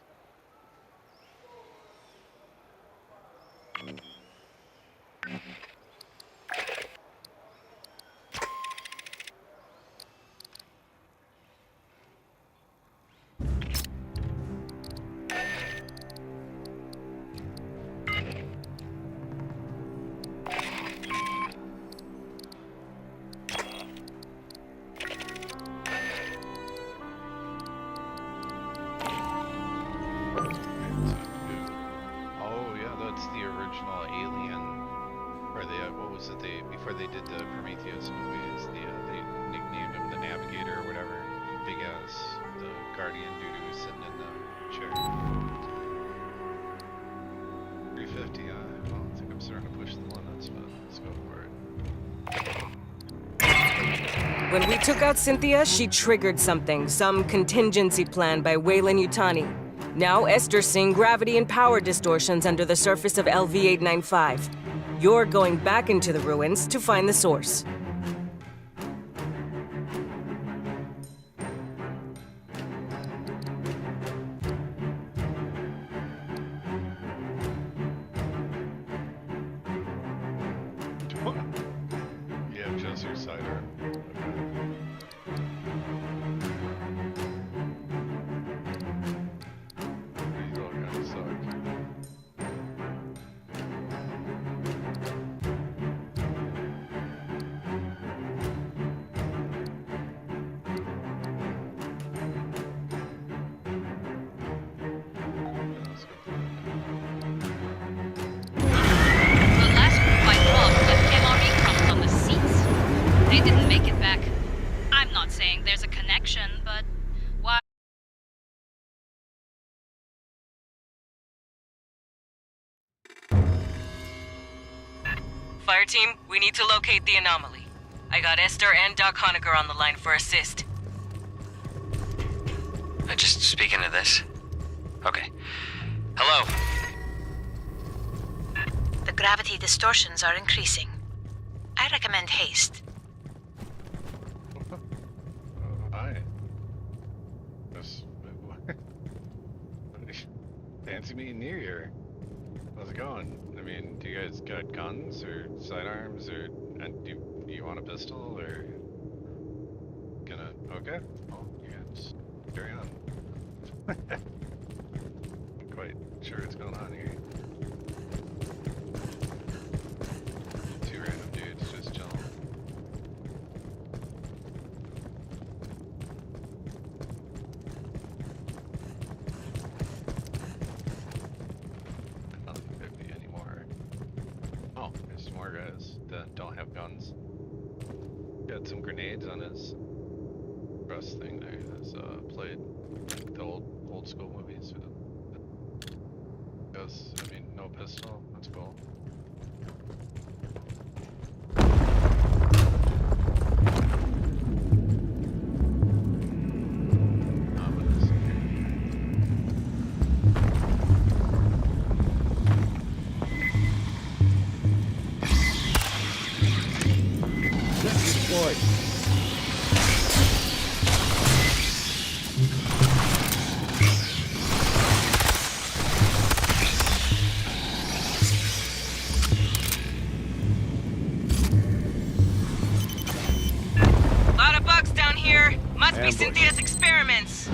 Oh yeah, that's the original Alien, or what was it? Before they did the Prometheus movies, they nicknamed him the Navigator or whatever. Big ass, the Guardian dude who was sitting in the chair. 350. Well, I think I'm starting to push the limits, but let's go for it. When we took out Cynthia, she triggered something, some contingency plan by Weyland-Yutani. Now Esther's seeing gravity and power distortions under the surface of LV-895. You're going back into the ruins to find the source. Yeah, just your cider. These all kinda suck. Fire team, we need to locate the anomaly. I got Esther and Doc Honecker on the line for assist. Just speak into this. Okay. Hello? The gravity distortions are increasing. I recommend haste. Hi. Fancy meeting you here. How's it going? I mean, do you guys got guns or sidearms or do you want a pistol or okay? Well, yeah, just carry on. I'm quite sure what's going on here. Two random dudes just chilling. I don't think there'd be any more. Oh, there's some more guys that don't have guns. Got some grenades on his breast thing there. Has played like the old school movies with guess, I mean, no pistol. That's cool. Must be Cynthia's experiments.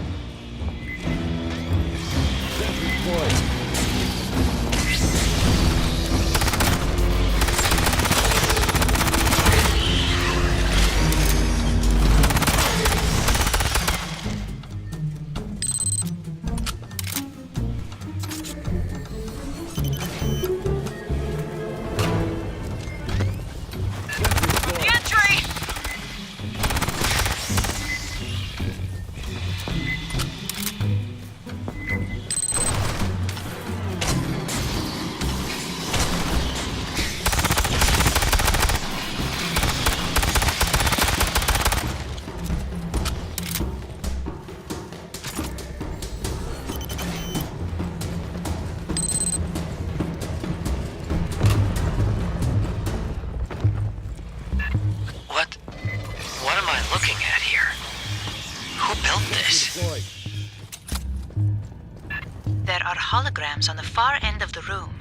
There are holograms on the far end of the room.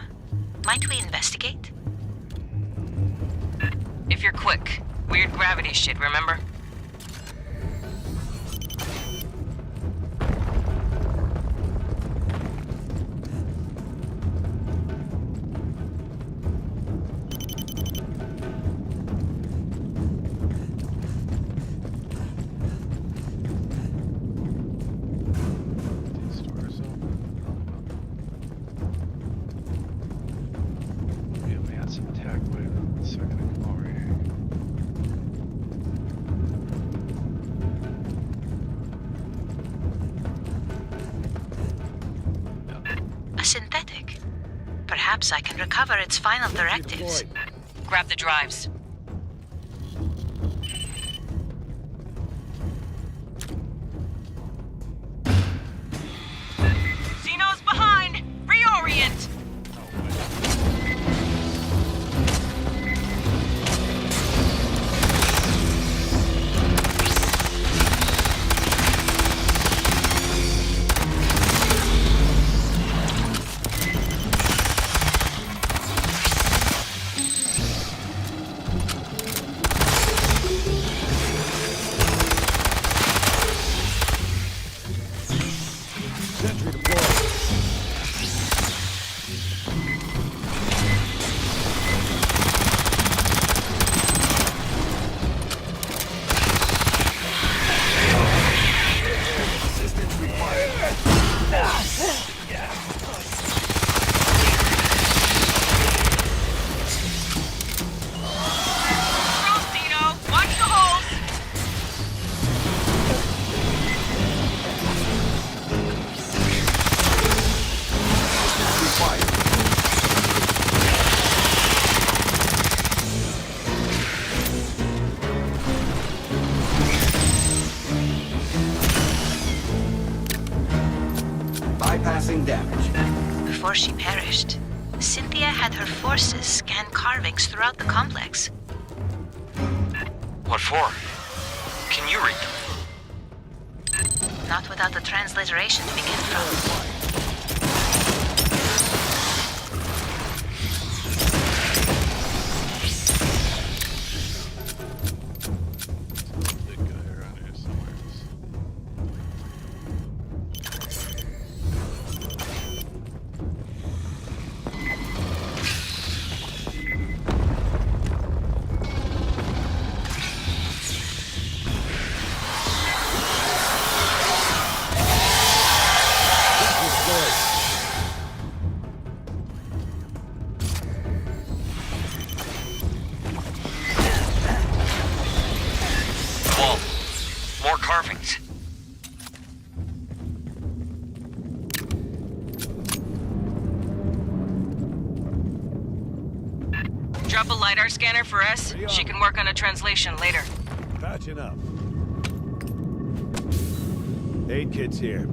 Might we investigate? If you're quick. Weird gravity shit, remember? Perhaps I can recover its final directives. Grab the drives. Xeno's behind! Reorient! had her forces scan carvings throughout the complex. What for? Can you read them? Not without the transliteration to begin from. Wall. More carvings. Drop a LiDAR scanner for S. She can work on a translation later. Patching up. Aid kit's here.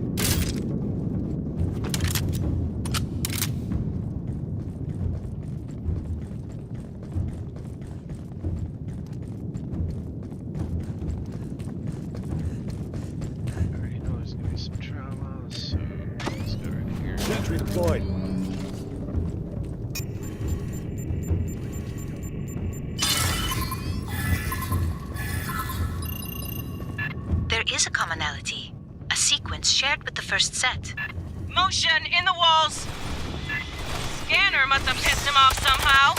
Already know there's gonna be some trauma, so let's go right here. Sentry deployed. There is a commonality, a sequence shared with the first set. Motion in the walls! Scanner must have pissed him off somehow.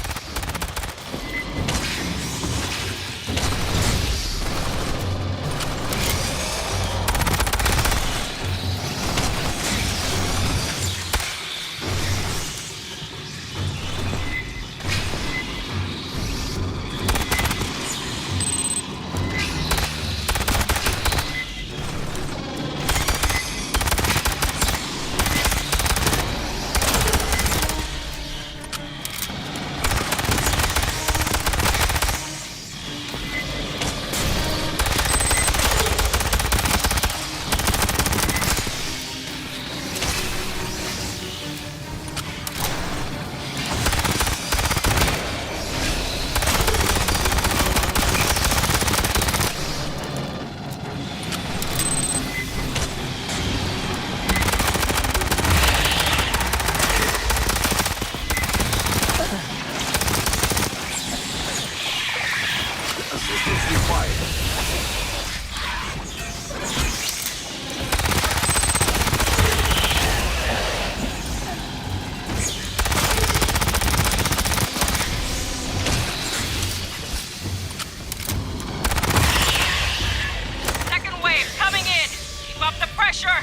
Second wave coming in! Keep up the pressure!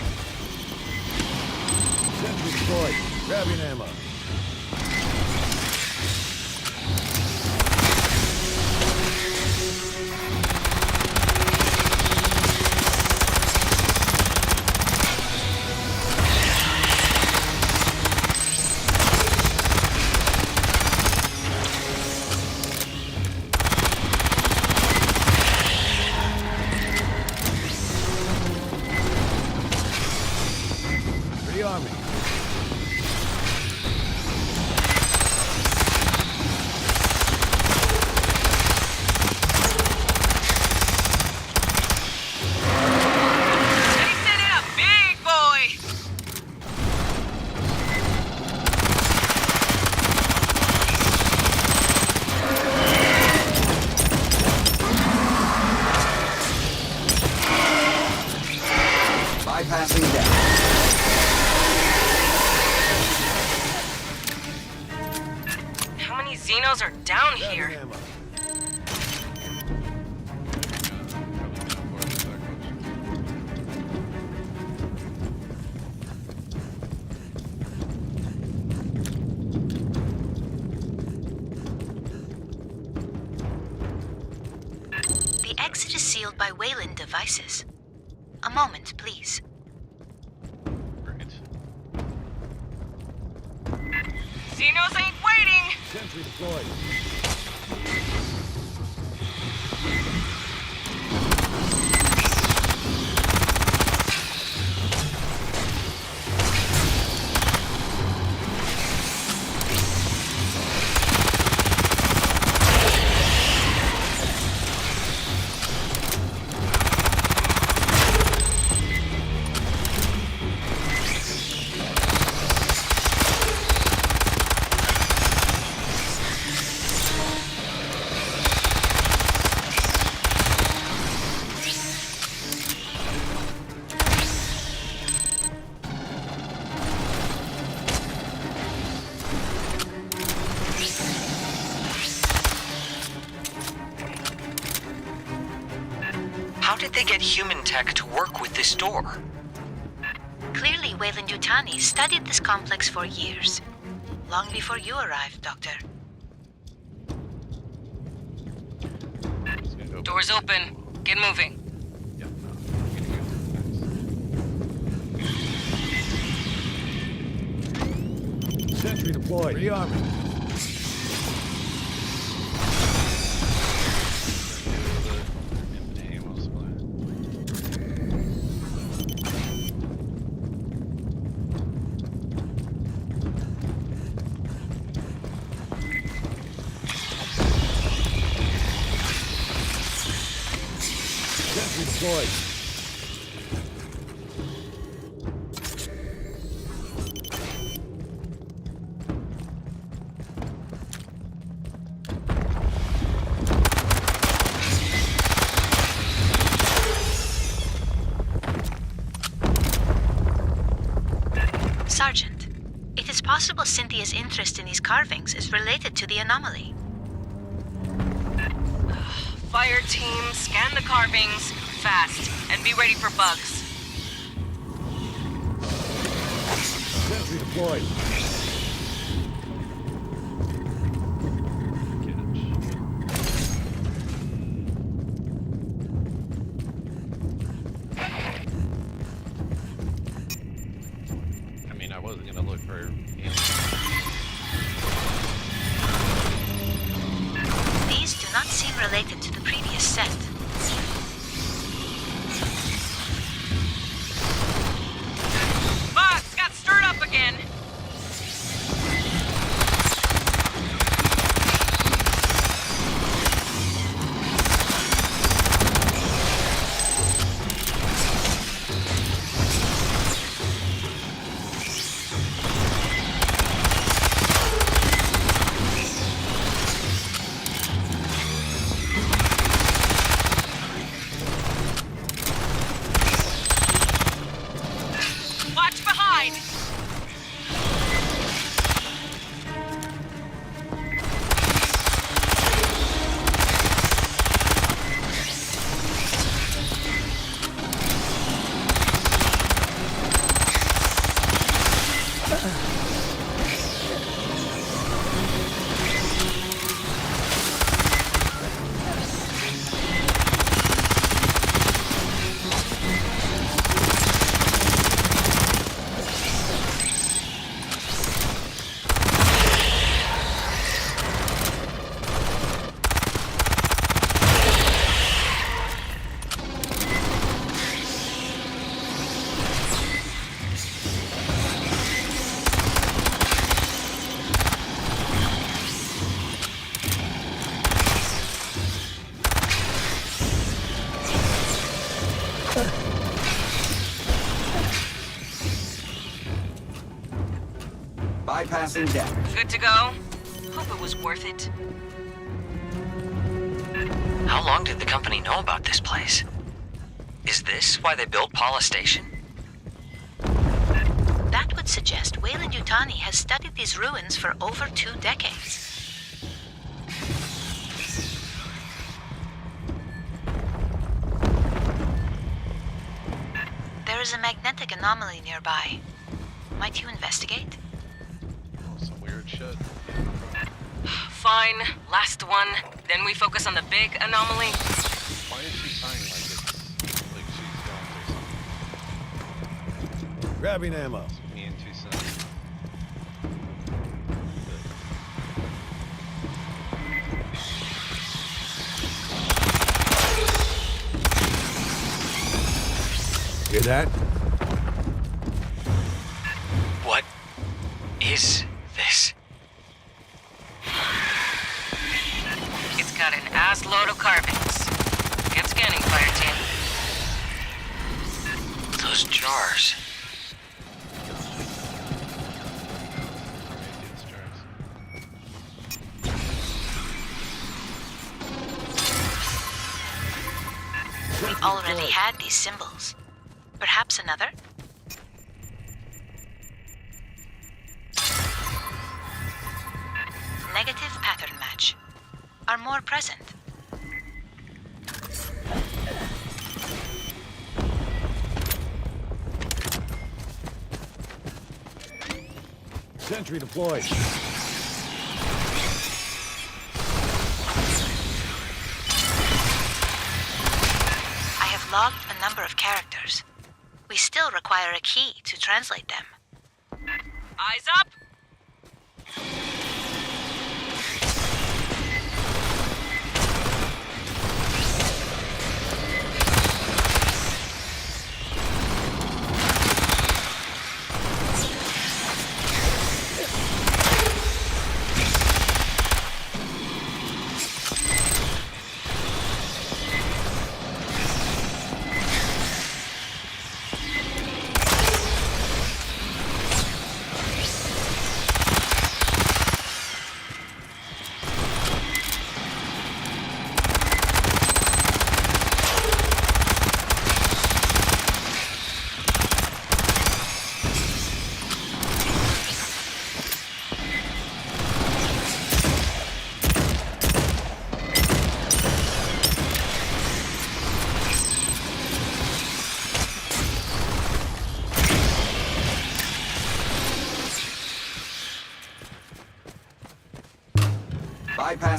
Sentry deployed. Grabbing ammo. Rearming. They sent in a big boy! Bypassing down. How many Xenos are down here? Grabbing ammo. The exit is sealed by Wayland devices. A moment, please. Right. Xenos ain't waiting! Sentry deployed. did they get human tech to work with this door? Clearly, Weyland-Yutani studied this complex for years. Long before you arrived, Doctor. Door's open. Get moving. Sentry deployed. Rearming. Sentry deployed. Sergeant, it is possible Cynthia's interest in these carvings is related to the anomaly. Fire team, scan the carvings fast and be ready for bugs. Sentry deployed. I mean, I wasn't gonna look for These do not seem related to the previous set. Bugs got stirred up again. Watch behind. Bypassing damage. Good to go? Hope it was worth it. How long did the company know about this place? Is this why they built Paula Station? That would suggest Weyland-Yutani has studied these ruins for over 2 decades. There is a magnetic anomaly nearby. Might you investigate? some weird shit. Fine, last one. Then we focus on the big anomaly. Why is she signing like it's like she's going through something? Grabbing ammo. Me and 2 cents. Hear that? What is this? It's got an ass load of carvings. Keep scanning, fire team. Those jars. We already had these symbols. Perhaps another? Negative pattern match. Are more present. Sentry deployed. I have logged a number of characters. We still require a key to translate them. Eyes up!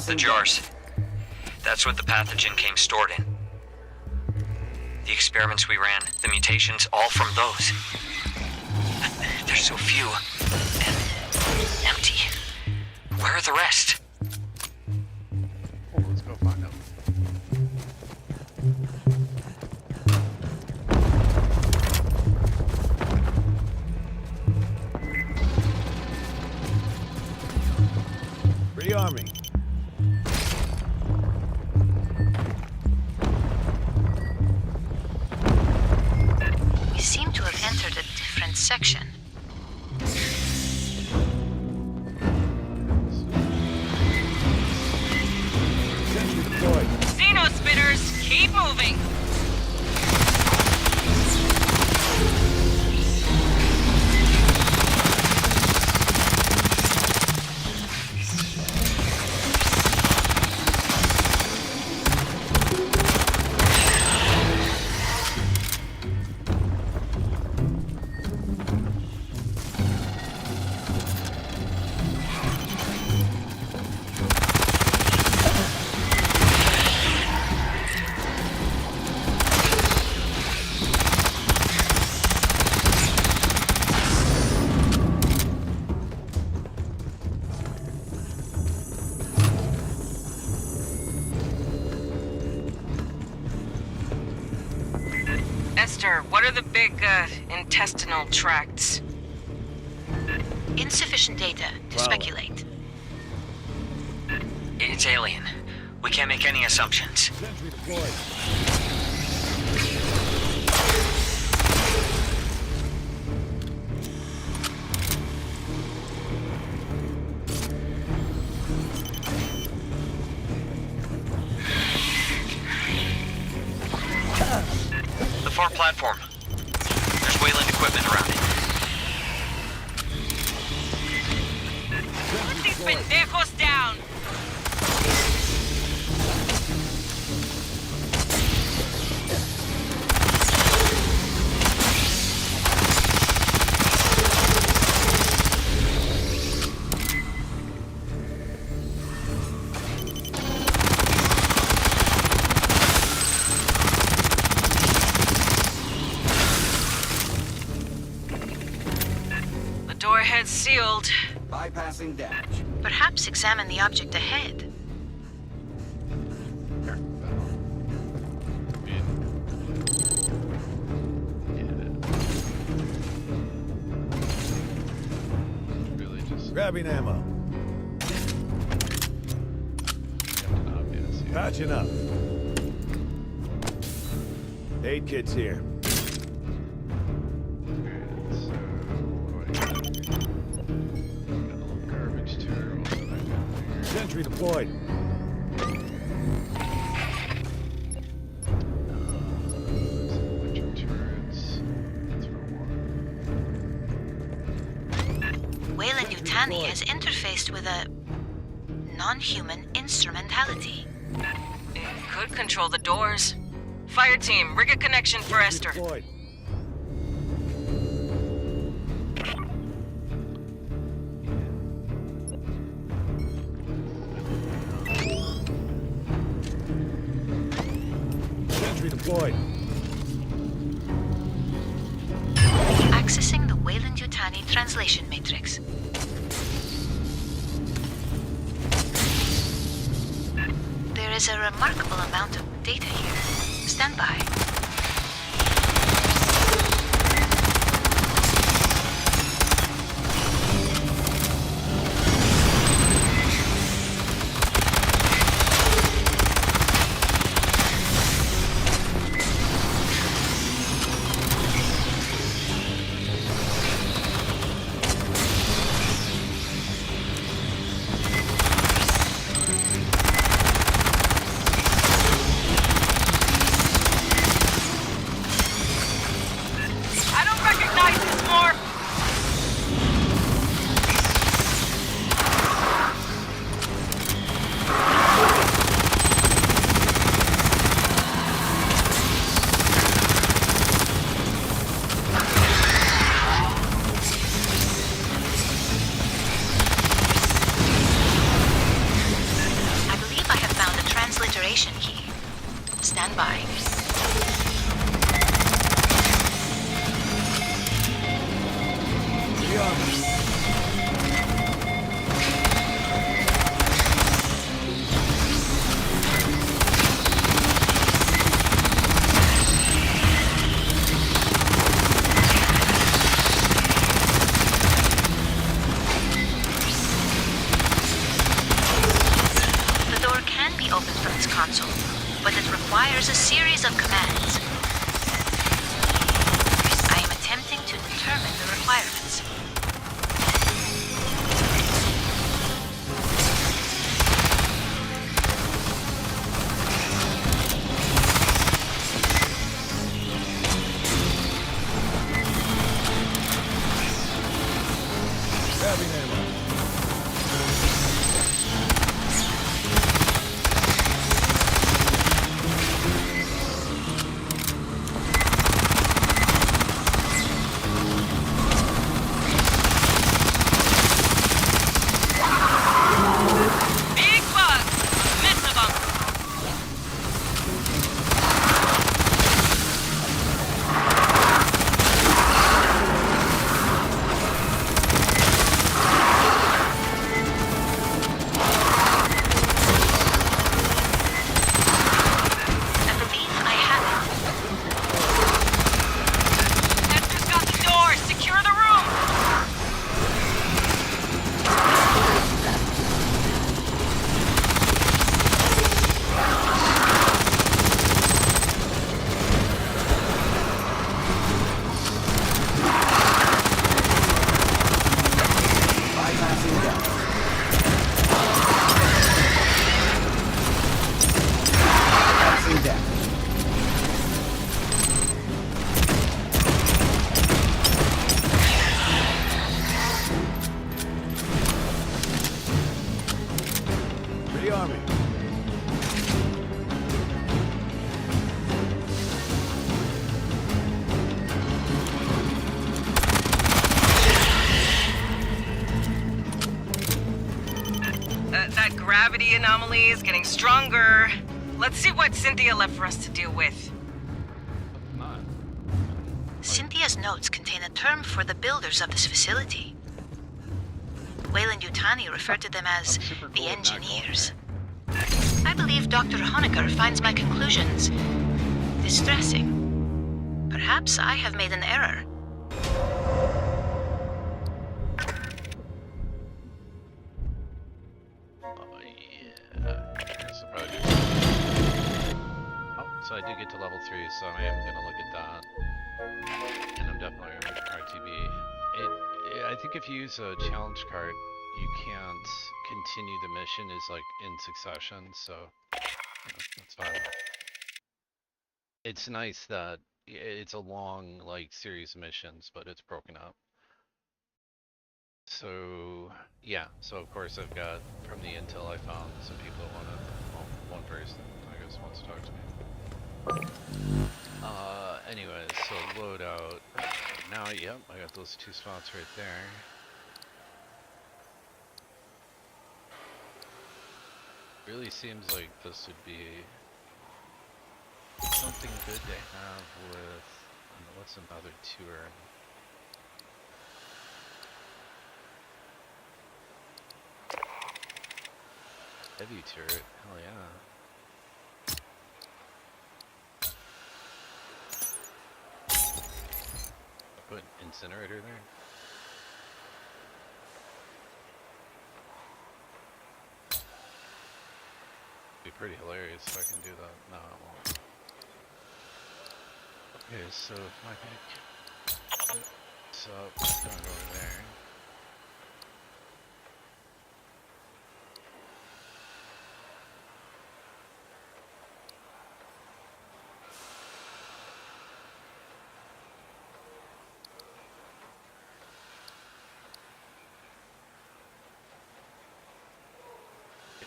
The jars. That's what the pathogen came stored in. The experiments we ran, the mutations, all from those. But there's so few. And empty. Where are the rest? Oh, let's go find out. Rearming. We seem to have entered a different section. Sentry deployed. Xeno spitters, keep moving! Esther, what are the big, intestinal tracts? Insufficient data to speculate. It's alien. We can't make any assumptions. Sentry deployed. The far platform. There's Wayland equipment around it. Put these pendejos down! The door ahead's sealed. Bypassing dash. Perhaps examine the object ahead. Really just Grabbing ammo. Captain Obvious. Yeah. Patching up. Aid kit's here. So, what do I got? Got a little garbage tour. What did I got here? Sentry deployed. Some electric turrets. That's for one. Wayland Yutani has interfaced with a non-human instrumentality. It could control the doors. Fire team, rig a connection for Esther. deployed. Accessing the Weyland-Yutani translation matrix. There is a remarkable amount of data here. Stand by. I don't recognize this morph! I believe I have found a transliteration key. Stand by. The door can be opened from its console, but it requires a series of commands. I am attempting to determine the requirements. Grabbing ammo. Big bug! Miss of 'em! I believe I have it. Esther's got the door! Secure the room! Rearming. That gravity anomaly is getting stronger. Let's see what Cynthia left for us to deal with. Cynthia's notes contain a term for the builders of this facility. Weyland-Yutani referred to them as the engineers. I believe Dr. Honecker finds my conclusions distressing. Perhaps I have made an error. So I do get to level 3, so I am going to look at that. And I'm definitely going to make RTB. I think if you use a challenge card, you can't continue the mission is like in succession, so that's fine. It's nice that it's a long like series of missions, but it's broken up. So yeah, so of course I've got from the intel I found some people that want to, well, one person I guess wants to talk to me. Anyways, so loadout. Now, yep, I got those 2 spots right there. Really seems like this would be something good to have with, what's another tour? Heavy turret, hell yeah. Put incinerator there. Be pretty hilarious if I can do that. No, I won't. Okay, so if I can get this up, going over there.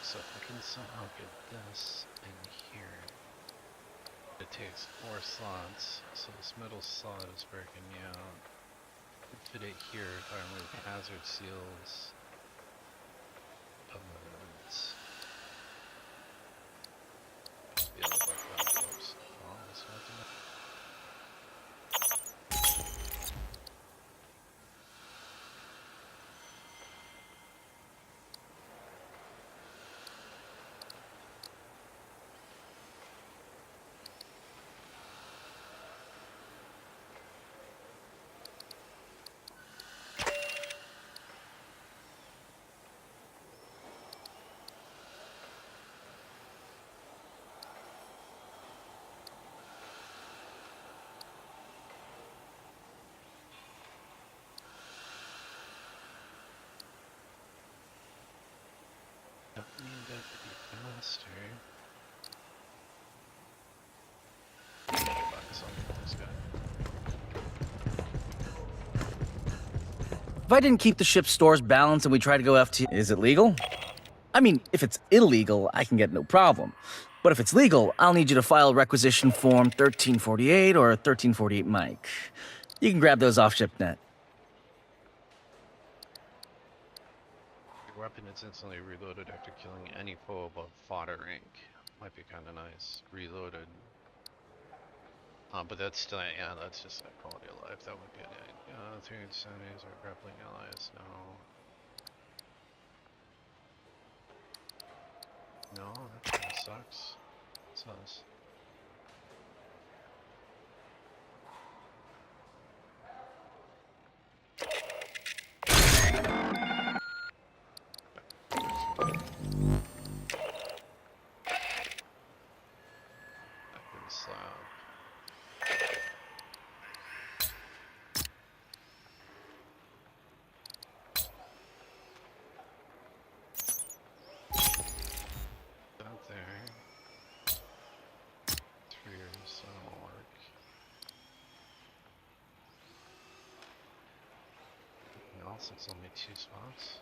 So if I can somehow get this in here, it takes 4 slots, so this middle slot is breaking me out. Fit it here if I remove hazard seals. The other like that. Oops. Oh, that's not enough. Don't need that to be faster. Focus on this guy. If I didn't keep the ship's stores balanced and we try to go FT, is it legal? I mean, if it's illegal, I can get no problem. But if it's legal, I'll need you to file requisition form 1348 or 1348 Mike. You can grab those off ShipNet. Your weapon is instantly reloaded after killing any foe above fodder rank. Might be kind of nice. Reloaded. But that's still, yeah, that's just that quality of life. That would be it. 370s or grappling allies, no. No, that kind of sucks. Sus. It's only 2 spots.